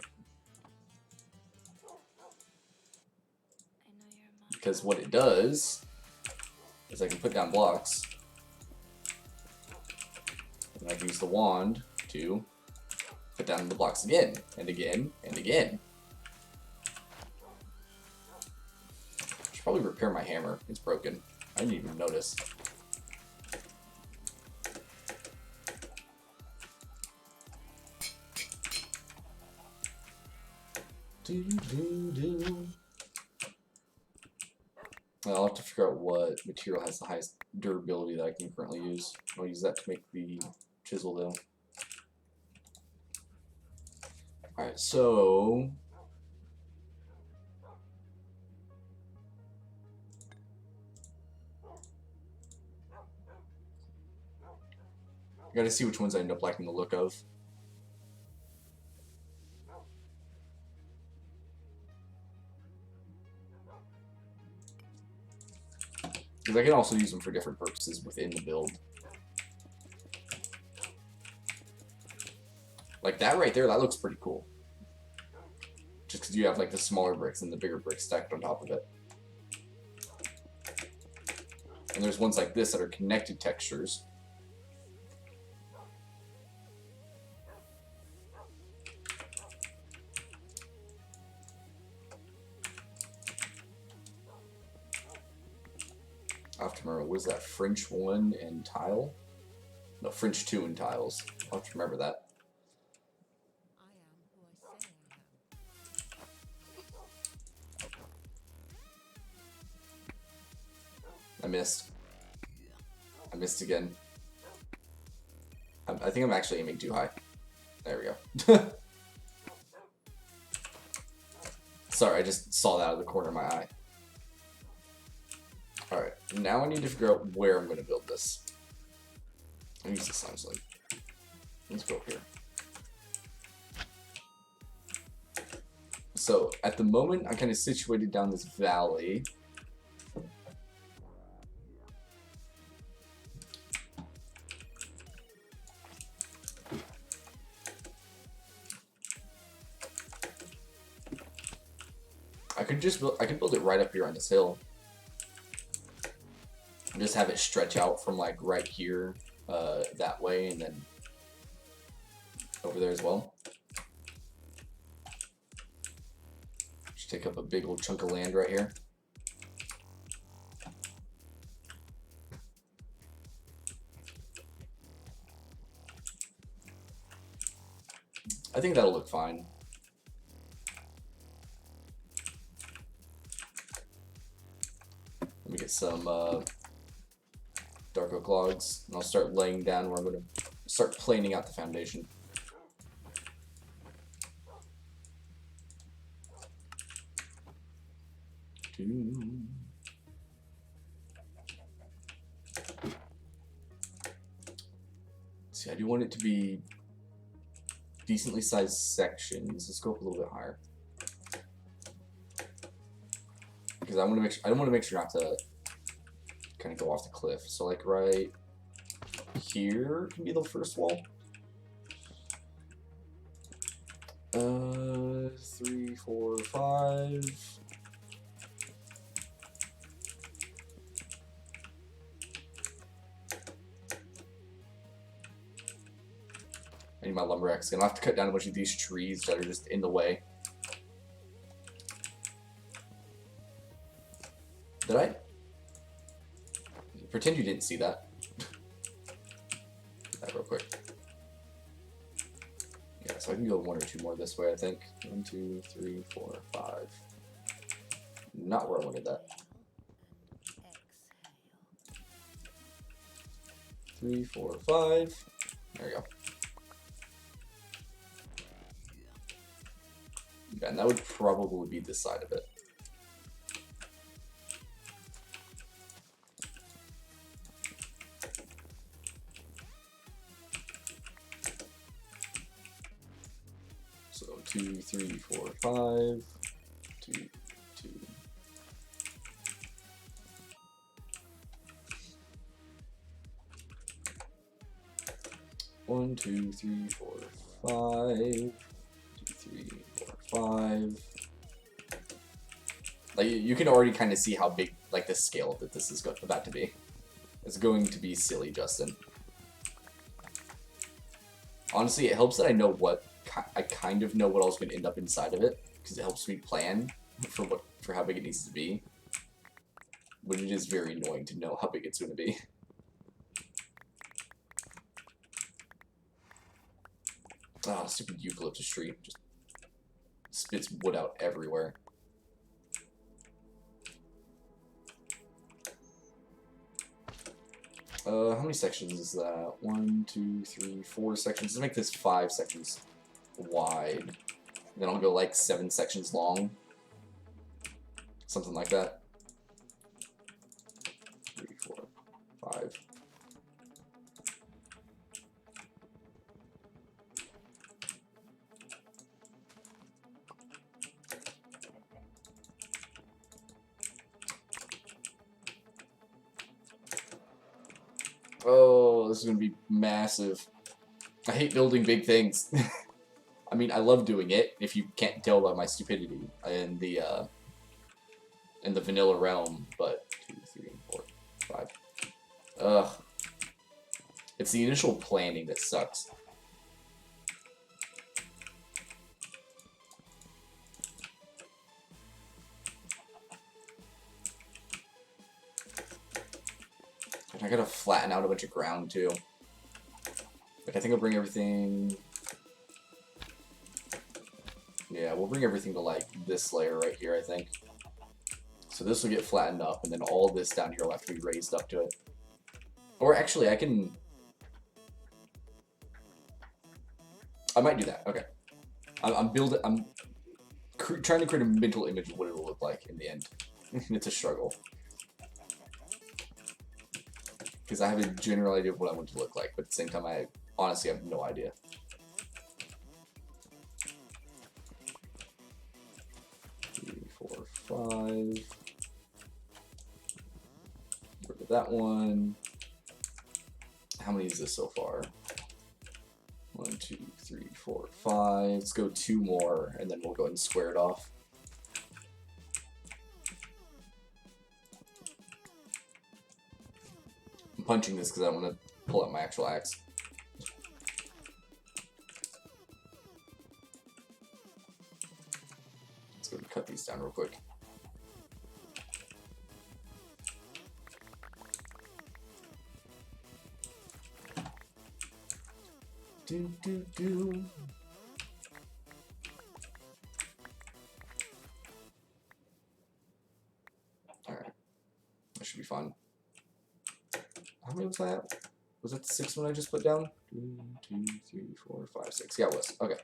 Speaker 1: Because what it does is I can put down blocks, and I can use the wand to put down the blocks again, and again, and again. I should probably repair my hammer. It's broken. I didn't even notice. I'll have to figure out what material has the highest durability that I can currently use. I'll use that to make the chisel though. Alright, so I gotta see which ones I end up liking the look of. Because I can also use them for different purposes within the build. Like that right there, that looks pretty cool. Just because you have like the smaller bricks and the bigger bricks stacked on top of it. And there's ones like this that are connected textures. I have to remember, what is that? French 1 and tile? No, French 2 and tiles. I'll have to remember that. I missed. I missed again. I think I'm actually aiming too high. There we go. Sorry, I just saw that out of the corner of my eye. Alright, now I need to figure out where I'm going to build this. I'll use the slime slug. Let's go up here. So, at the moment, I'm kind of situated down this valley. I could build it right up here on this hill. And just have it stretch out from like right here, that way, and then over there as well. Just take up a big old chunk of land right here. I think that'll look fine. Let me get some dark oak logs, and I'll start laying down where I'm going to start planing out the foundation. See, I do want it to be decently sized sections. Let's go up a little bit higher. because I want to make sure, I don't want to make sure not to kind of go off the cliff. So like right here can be the first wall. 3, 4, 5. I need my lumber axe. I'm gonna have to cut down a bunch of these trees that are just in the way. Did I? Pretend you didn't see that. Do that real quick. Yeah, so I can go 1 or 2 more this way, I think. 1, 2, 3, 4, 5. Not where I wanted that. 3, 4, 5. There we go. Yeah, and that would probably be this side of it. So 2, 3, 4, 5. 2, 2. One, 2, 3, 4, 5. 2, 3, 4, 5. Like you can already kind of see how big, like the scale that this is about to be. It's going to be silly, Justin. Honestly, it helps that I know what I kind of know what all's going to end up inside of it, because it helps me plan for how big it needs to be. But it is very annoying to know how big it's going to be. Ah, oh, stupid eucalyptus tree just spits wood out everywhere. How many sections is that? 1, 2, 3, 4 sections. Let's make this 5 sections wide. Then I'll go like 7 sections long. Something like that. 3, 4, 5. Oh, this is going to be massive. I hate building big things. I mean, I love doing it, if you can't tell by my stupidity in the vanilla realm, but 2, 3, 4, 5. Ugh. It's the initial planning that sucks. And I gotta flatten out a bunch of ground too. Like, I think I'll bring everything. Yeah, we'll bring everything to like this layer right here, I think. So this will get flattened up, and then all this down here will have to be raised up to it. Or actually, I might do that. Okay. I'm trying to create a mental image of what it'll look like in the end. It's a struggle. Because I have a general idea of what I want it to look like, but at the same time, I honestly have no idea. Three, 4, 5. Rid of that one. How many is this so far? 1, 2, 3, 4, 5. Let's go 2 more, and then we'll go ahead and square it off. I'm punching this because I want to pull out my actual axe. Let's go and cut these down real quick. Do, do, do. Alright. That should be fun. How many was that? Was that the 6th one I just put down? 1, 2, 3, 4, 5, 6. Yeah, it was. Okay.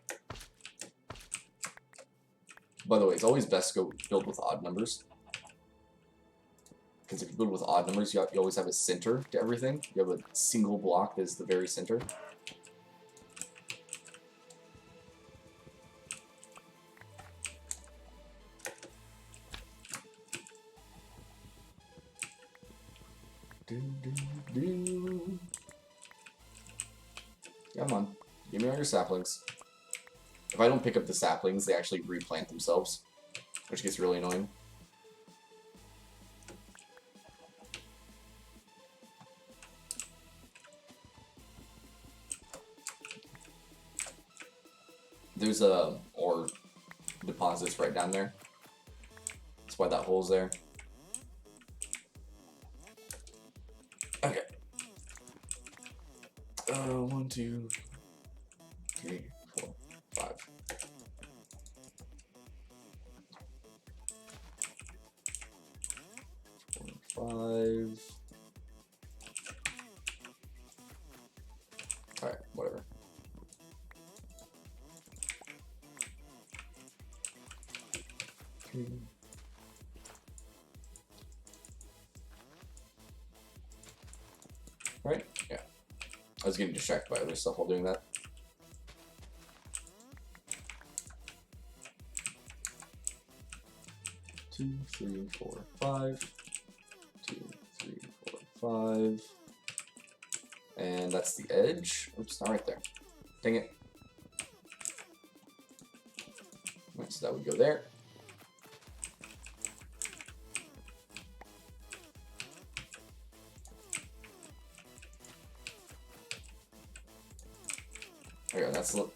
Speaker 1: By the way, it's always best to go build with odd numbers. Because if you build with odd numbers, you always have a center to everything. You have a single block that is the very center. Come on. Give me all your saplings. If I don't pick up the saplings, they actually replant themselves, which gets really annoying. There's ore deposits right down there. That's why that hole's there. Okay. 1, 2, 3, 4, 5. Alright, whatever. Right? Yeah. I was getting distracted by other stuff while doing that. Two, 3, 4, 5. 2, 3, 4, 5. And that's the edge. Oops, not right there. Dang it. Right, so that would go there. There you go, that's the...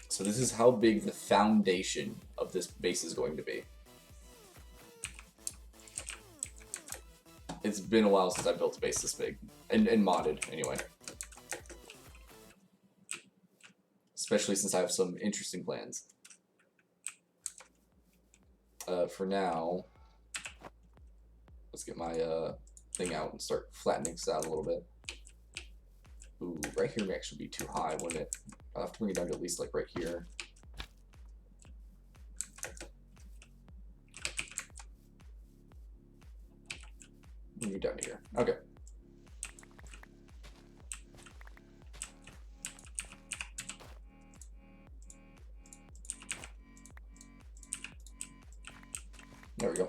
Speaker 1: So this is how big the foundation of this base is going to be. It's been a while since I built a base this big. And modded, anyway. Especially since I have some interesting plans. For now, let's get my thing out and start flattening this out a little bit. Ooh, right here may actually be too high, wouldn't it? I'll have to bring it down to at least like right here. Bring it down to here. Okay. There we go.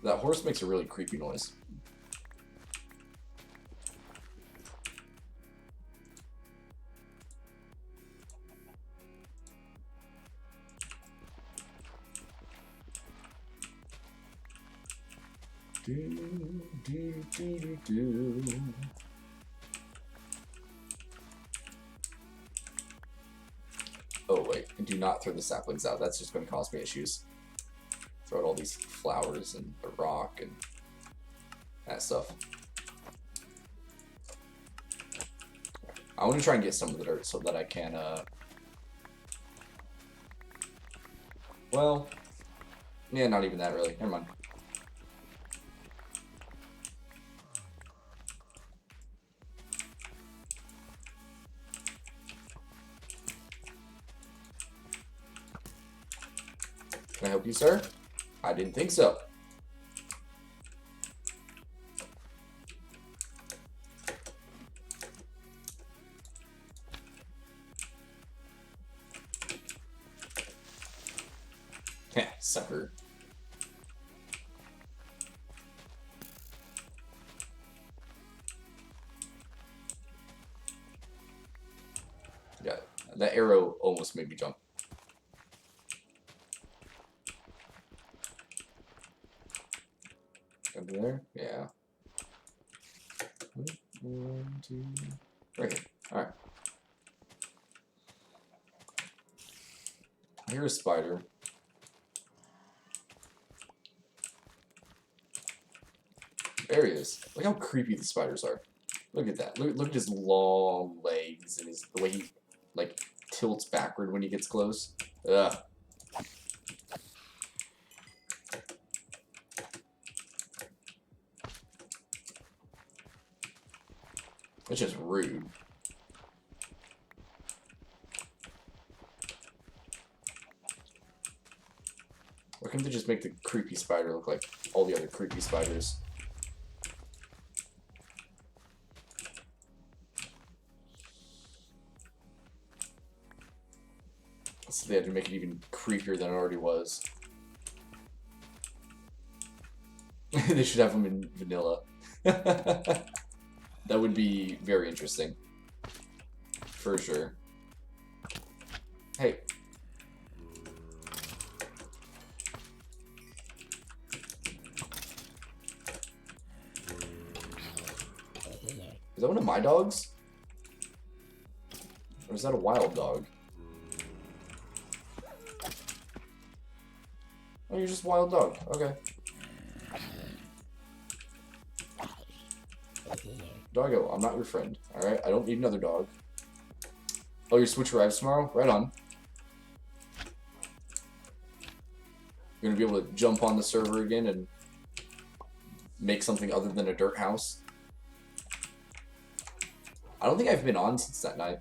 Speaker 1: That horse makes a really creepy noise. Oh wait, do not throw the saplings out. That's just going to cause me issues. Throw out all these flowers and the rock and that stuff. I want to try and get some of the dirt so that I can, well, yeah, not even that really. Never mind. Can I help you, sir? I didn't think so. Heh, sucker. Yeah, that arrow almost made me jump. Over there? Yeah. 1, 2, right here. Alright. I hear a spider. There he is. Look how creepy the spiders are. Look at that. Look at his long legs and the way he like tilts backward when he gets close. Ugh. It's just rude. couldn't they just make the creepy spider look like all the other creepy spiders? So they had to make it even creepier than it already was. They should have them in vanilla. That would be very interesting. For sure. Hey. Is that one of my dogs? Or is that a wild dog? Oh, you're just a wild dog. Okay. Doggo, I'm not your friend. Alright? I don't need another dog. Oh, your Switch arrives tomorrow? Right on. You're gonna be able to jump on the server again and make something other than a dirt house? I don't think I've been on since that night.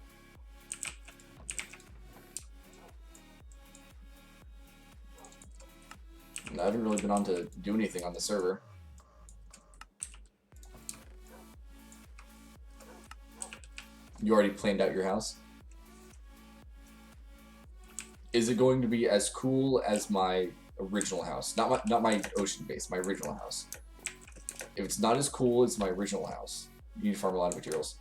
Speaker 1: I haven't really been on to do anything on the server. You already planned out your house? Is it going to be as cool as my original house? Not my ocean base, my original house. If it's not as cool as my original house, you need to farm a lot of materials.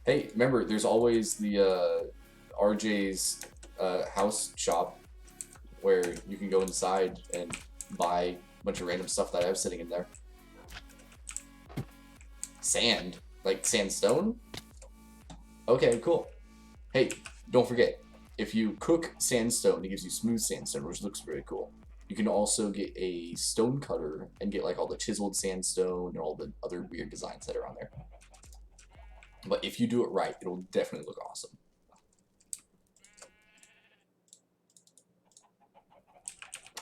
Speaker 1: Hey, remember, there's always the RJ's house shop where you can go inside and buy a bunch of random stuff that I have sitting in there. Sand? Like sandstone? Okay, cool. Hey, don't forget, if you cook sandstone, it gives you smooth sandstone, which looks really cool. You can also get a stone cutter and get like all the chiseled sandstone and all the other weird designs that are on there. But if you do it right, it'll definitely look awesome.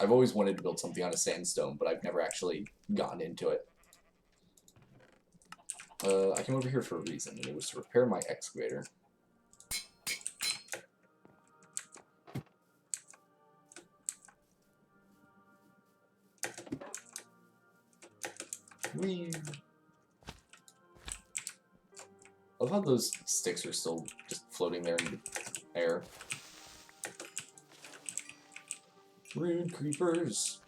Speaker 1: I've always wanted to build something out of sandstone, but I've never actually gotten into it. I came over here for a reason, and it was to repair my excavator. Whee! I love how those sticks are still just floating there in the air. Rude creepers!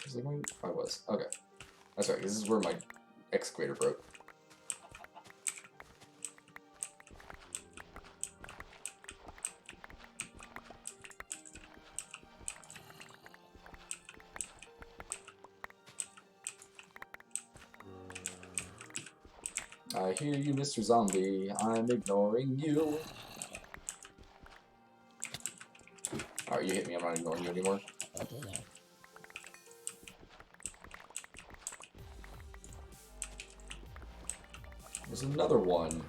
Speaker 1: Was I going? I was. Okay. That's right, this is where my excavator broke. I hear you, Mr. Zombie. I'm ignoring you. Alright, you hit me. I'm not ignoring you anymore. There's another one.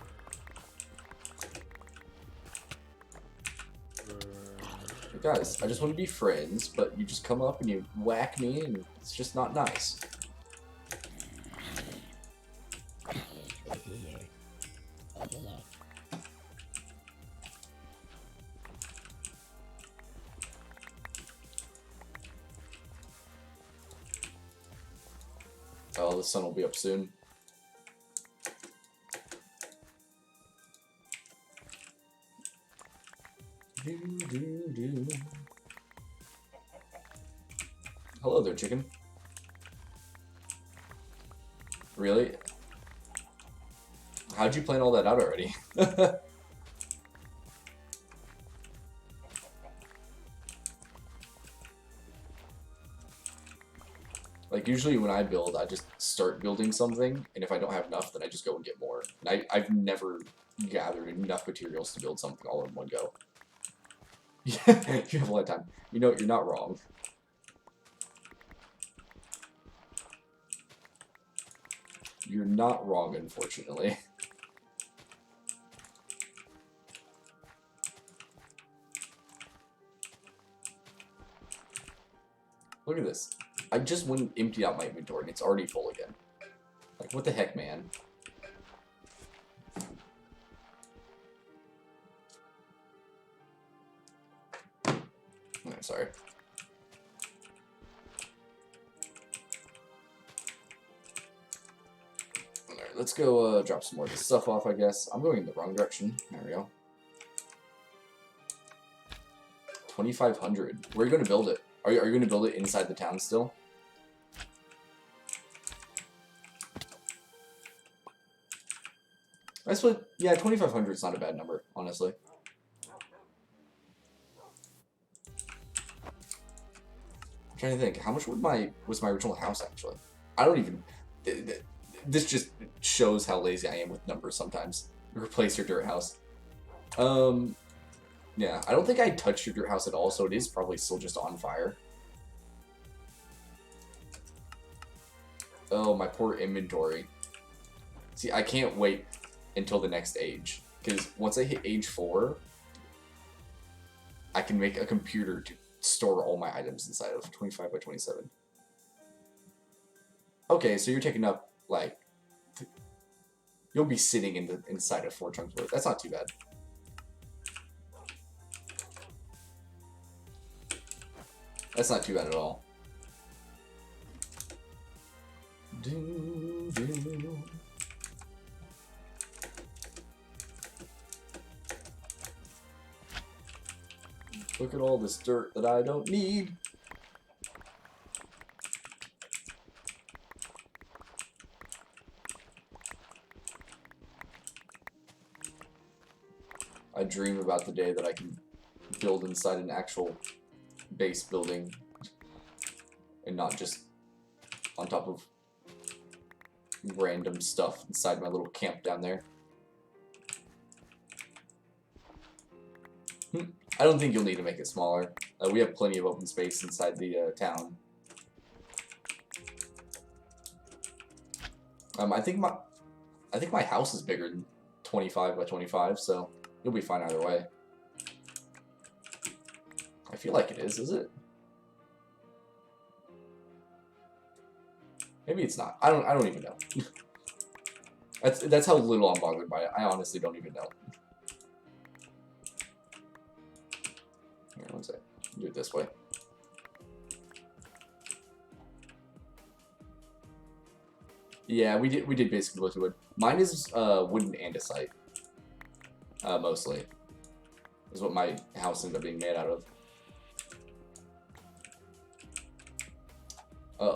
Speaker 1: But guys, I just want to be friends, but you just come up and you whack me, and it's just not nice. Oh, the sun will be up soon. Hello there, chicken. Really? How'd you plan all that out already? Like, usually when I build, I just start building something, and if I don't have enough, then I just go and get more. And I've never gathered enough materials to build something all in one go. You have a lot of time. You know, you're not wrong. You're not wrong, unfortunately. Look at this. I just went and emptied out my inventory and it's already full again. Like, what the heck, man? Sorry. Alright, let's go drop some more of this stuff off, I guess. I'm going in the wrong direction. There we go. 2,500. Where are you going to build it? Are you going to build it inside the town still? I suppose, yeah, 2,500 is not a bad number, honestly. I'm trying to think, how much was my original house actually? I don't even. This just shows how lazy I am with numbers sometimes. Replace your dirt house. Yeah, I don't think I touched your dirt house at all, so it is probably still just on fire. Oh, my poor inventory. See, I can't wait until the next age, because once I hit age 4, I can make a computer to store all my items inside of 25 by 27. Okay, so you're taking up, like, you'll be sitting inside of 4 chunks worth. That's not too bad. That's not too bad at all. Look at all this dirt that I don't need. I dream about the day that I can build inside an actual base building and not just on top of random stuff inside my little camp down there. I don't think you'll need to make it smaller. We have plenty of open space inside the town. I think my house is bigger than 25 by 25, so you'll be fine either way. I feel like it is it? Maybe it's not. I don't even know. That's how little I'm bothered by it. I honestly don't even know. Here, one sec. Do it this way. Yeah, we did basically go to wood. Mine is wooden andesite. Mostly. Is what my house ended up being made out of.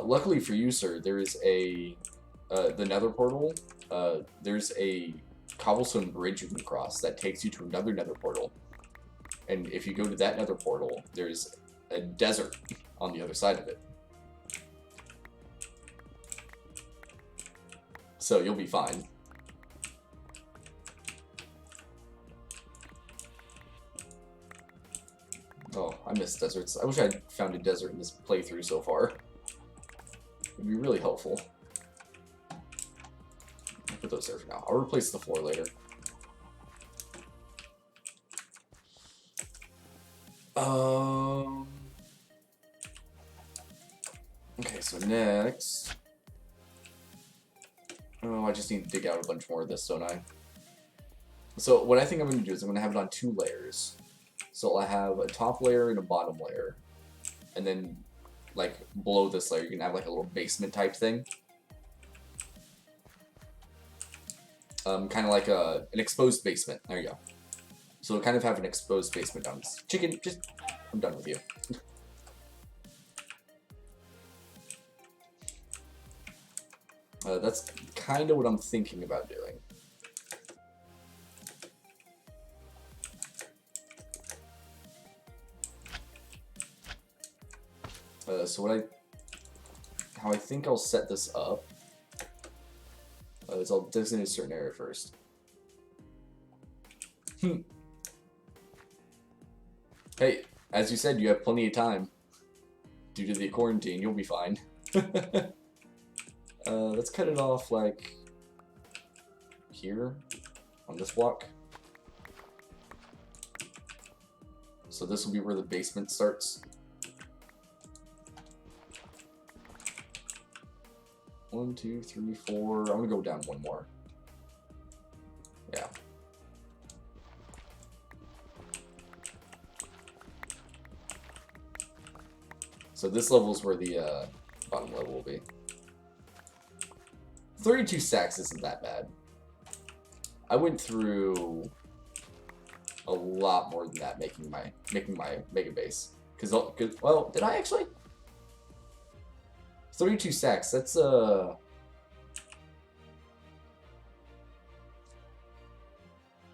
Speaker 1: Luckily for you, sir, there is the Nether Portal. There's a cobblestone bridge you can cross that takes you to another Nether Portal. And if you go to that Nether Portal, there's a desert on the other side of it. So you'll be fine. Oh, I miss deserts. I wish I'd found a desert in this playthrough so far. It'd be really helpful. I'll put those there for now. I'll replace the floor later. Okay, so next... Oh, I just need to dig out a bunch more of this, don't I? So what I think I'm going to do is I'm going to have it on 2 layers. So I'll have a top layer and a bottom layer. And then, like, below this layer, you can have, like, a little basement type thing. Kind of like an exposed basement. There you go. So we'll kind of have an exposed basement down this. Chicken, just... I'm done with you. That's kind of what I'm thinking about doing. So how I think I'll set this up is I'll designate a certain area first. Hey, as you said, you have plenty of time. Due to the quarantine, you'll be fine. Let's cut it off, like, here, on this block. So this will be where the basement starts. 1, 2, 3, 4. I'm gonna go down 1 more. Yeah. So this level is where the bottom level will be. 32 stacks isn't that bad. I went through a lot more than that making my mega base. Cause well, did I actually? 32 stacks. That's what,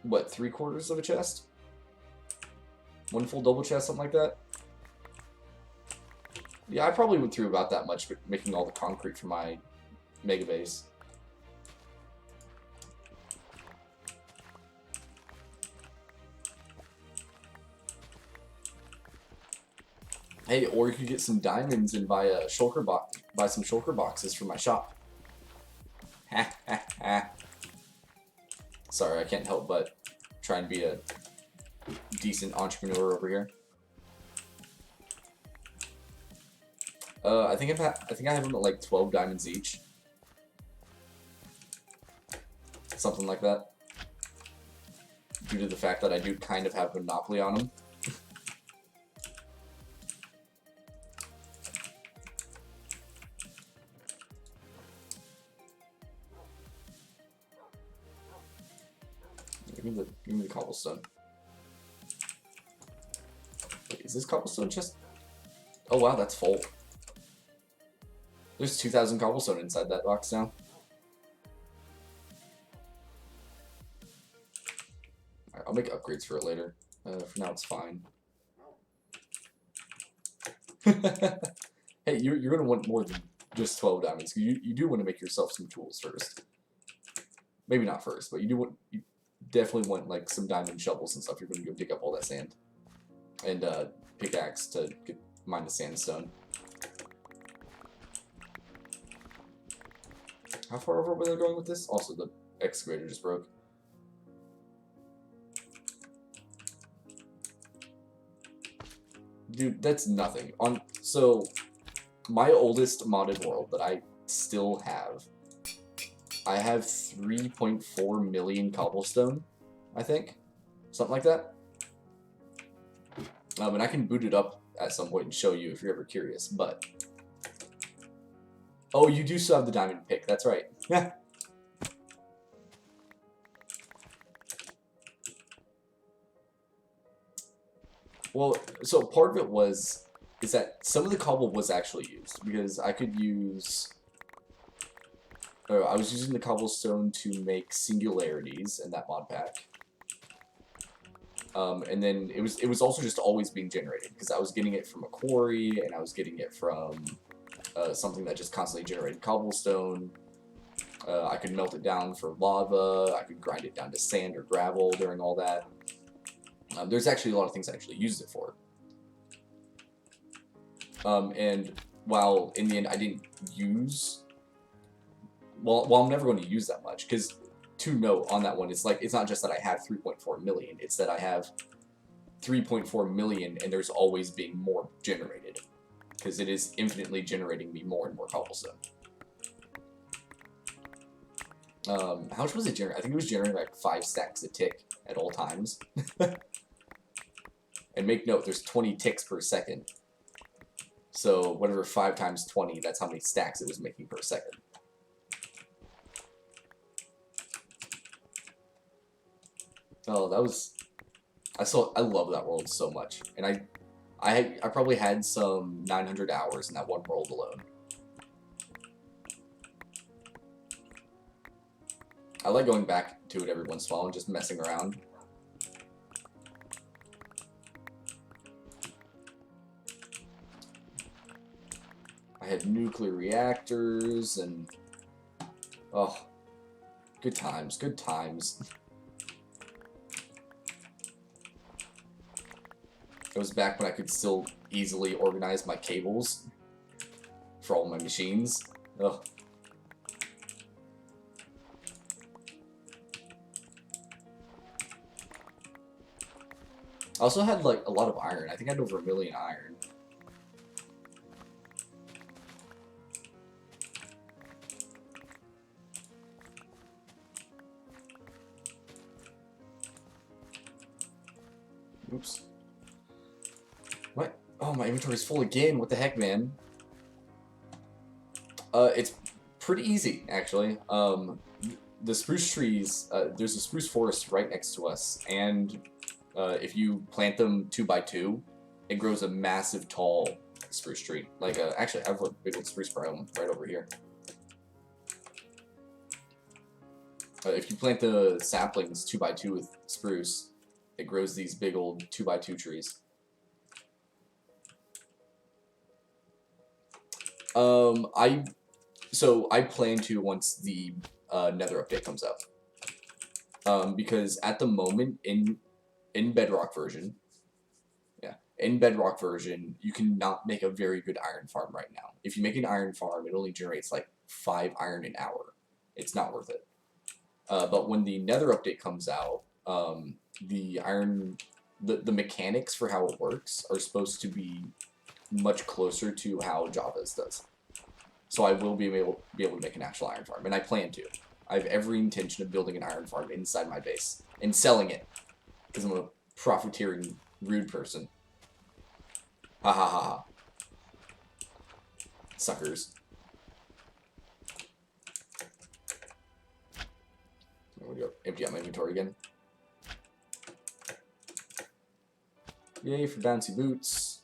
Speaker 1: 3/4 of a chest? One full double chest, something like that. Yeah, I probably went through about that much making all the concrete for my mega base. Hey, or you could get some diamonds and buy a shulker buy some shulker boxes for my shop. Ha ha ha. Sorry, I can't help but try and be a decent entrepreneur over here. I think I have them at like 12 diamonds each. Something like that. Due to the fact that I do kind of have a monopoly on them. Give me the cobblestone. Wait, is this cobblestone just... Oh wow, that's full. There's 2,000 cobblestone inside that box now. Alright, I'll make upgrades for it later. For now, it's fine. Hey, you're going to want more than just 12 diamonds. You do want to make yourself some tools first. Maybe not first, but you definitely want like some diamond shovels and stuff. You're going to go dig up all that sand. And pickaxe to mine the sandstone. How far over were they going with this? Also, the excavator just broke. Dude, that's nothing. So, my oldest modded world that I still have, I have 3.4 million cobblestone, I think. Something like that. And I can boot it up at some point and show you if you're ever curious, but... Oh, you do still have the diamond pick, that's right. Yeah. Well, so part of it is that some of the cobble was actually used, because I could use... I was using the cobblestone to make singularities in that mod pack. And then it was also just always being generated, because I was getting it from a quarry, and I was getting it from something that just constantly generated cobblestone. I could melt it down for lava, I could grind it down to sand or gravel during all that. There's actually a lot of things I actually used it for. And while in the end I didn't use... Well, I'm never going to use that much, because to note on that one, it's like, it's not just that I have 3.4 million, it's that I have 3.4 million and there's always being more generated, because it is infinitely generating me more and more cobblestone. How much was it generating? I think it was generating like 5 stacks a tick at all times. And make note, there's 20 ticks per second. So whatever 5 times 20, that's how many stacks it was making per second. Oh, that was... I love that world so much. And I probably had some 900 hours in that one world alone. I like going back to it every once in a while and just messing around. I had nuclear reactors and... Oh, good times, good times. It was back when I could still easily organize my cables for all my machines. Ugh. I also had like a lot of iron. I think I had over 1 million iron. Oops. What? Oh, my inventory's full again. What the heck, man? It's pretty easy, actually. The spruce trees, there's a spruce forest right next to us, and if you plant them 2 by 2, it grows a massive, tall spruce tree. Like, actually, I have a big old spruce biome right over here. If you plant the saplings 2 by 2 with spruce, it grows these big old 2 by 2 trees. I plan to once the Nether update comes out. Because at the moment in Bedrock version, you cannot make a very good iron farm right now. If you make an iron farm, it only generates like 5 iron an hour. It's not worth it. But when the Nether update comes out, the mechanics for how it works are supposed to be much closer to how Java's does. So I will be able to make an actual iron farm, and I plan to. I have every intention of building an iron farm inside my base and selling it, because I'm a profiteering, rude person. Ha ha ha ha. Suckers. I'm gonna go empty out my inventory again. Yay for bouncy boots.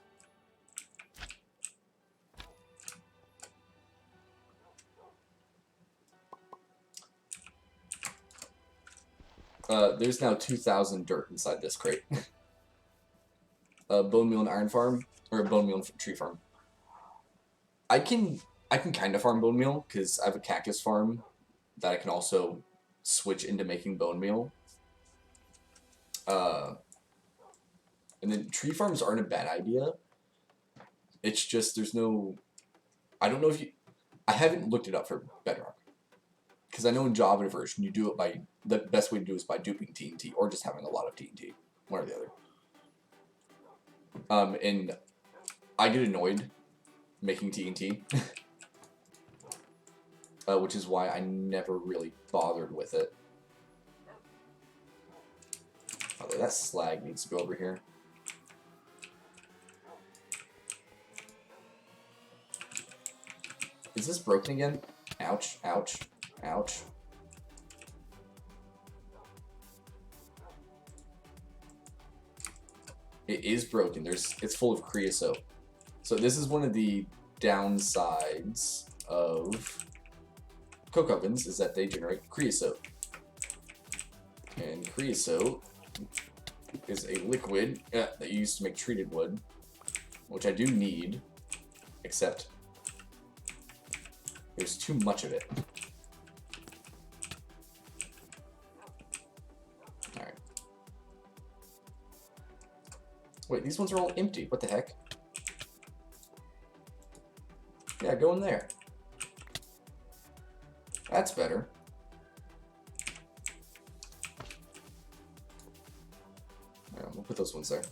Speaker 1: There's now 2,000 dirt inside this crate. Bone meal and iron farm, or a bone meal and tree farm. I can kind of farm bone meal because I have a cactus farm that I can also switch into making bone meal. And then tree farms aren't a bad idea. It's just there's no. I don't know if you. I haven't looked it up for Bedrock. Because I know in Java version, you do it by, the best way to do it is by duping TNT, or just having a lot of TNT, one or the other. And I get annoyed making TNT, which is why I never really bothered with it. Although that slag needs to go over here. Is this broken again? Ouch, ouch. Ouch. It is broken. It's full of creosote. So this is one of the downsides of coke ovens, is that they generate creosote. And creosote is a liquid that you use to make treated wood, which I do need, except there's too much of it. Wait, these ones are all empty. What the heck? Yeah, go in there. That's better. Yeah, we'll put those ones there.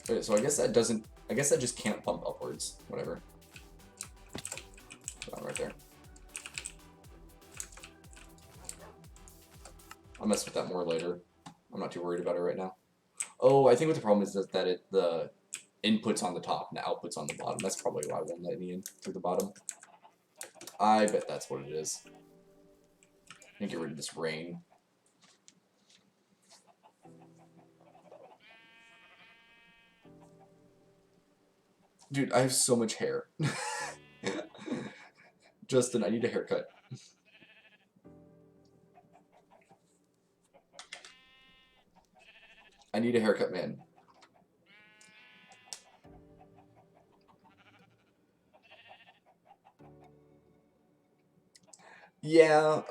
Speaker 1: Okay, so I guess that doesn't. I guess that just can't pump upwards. Whatever. Put that right there. I'll mess with that more later. I'm not too worried about it right now. Oh, I think what the problem is that the input's on the top and the output's on the bottom. That's probably why I won't let any in through the bottom. I bet that's what it is. I'm gonna get rid of this rain. Dude, I have so much hair. Justin, I need a haircut. I need a haircut, man. Yeah,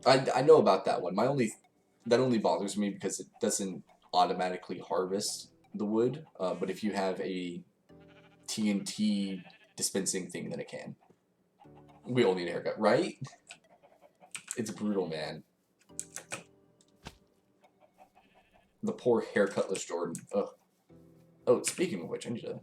Speaker 1: I know about that one. That only bothers me because it doesn't automatically harvest the wood. But if you have a TNT dispensing thing, then it can. We all need a haircut, right? It's brutal, man. The poor haircutless Jordan. Ugh. Oh, speaking of which, I need to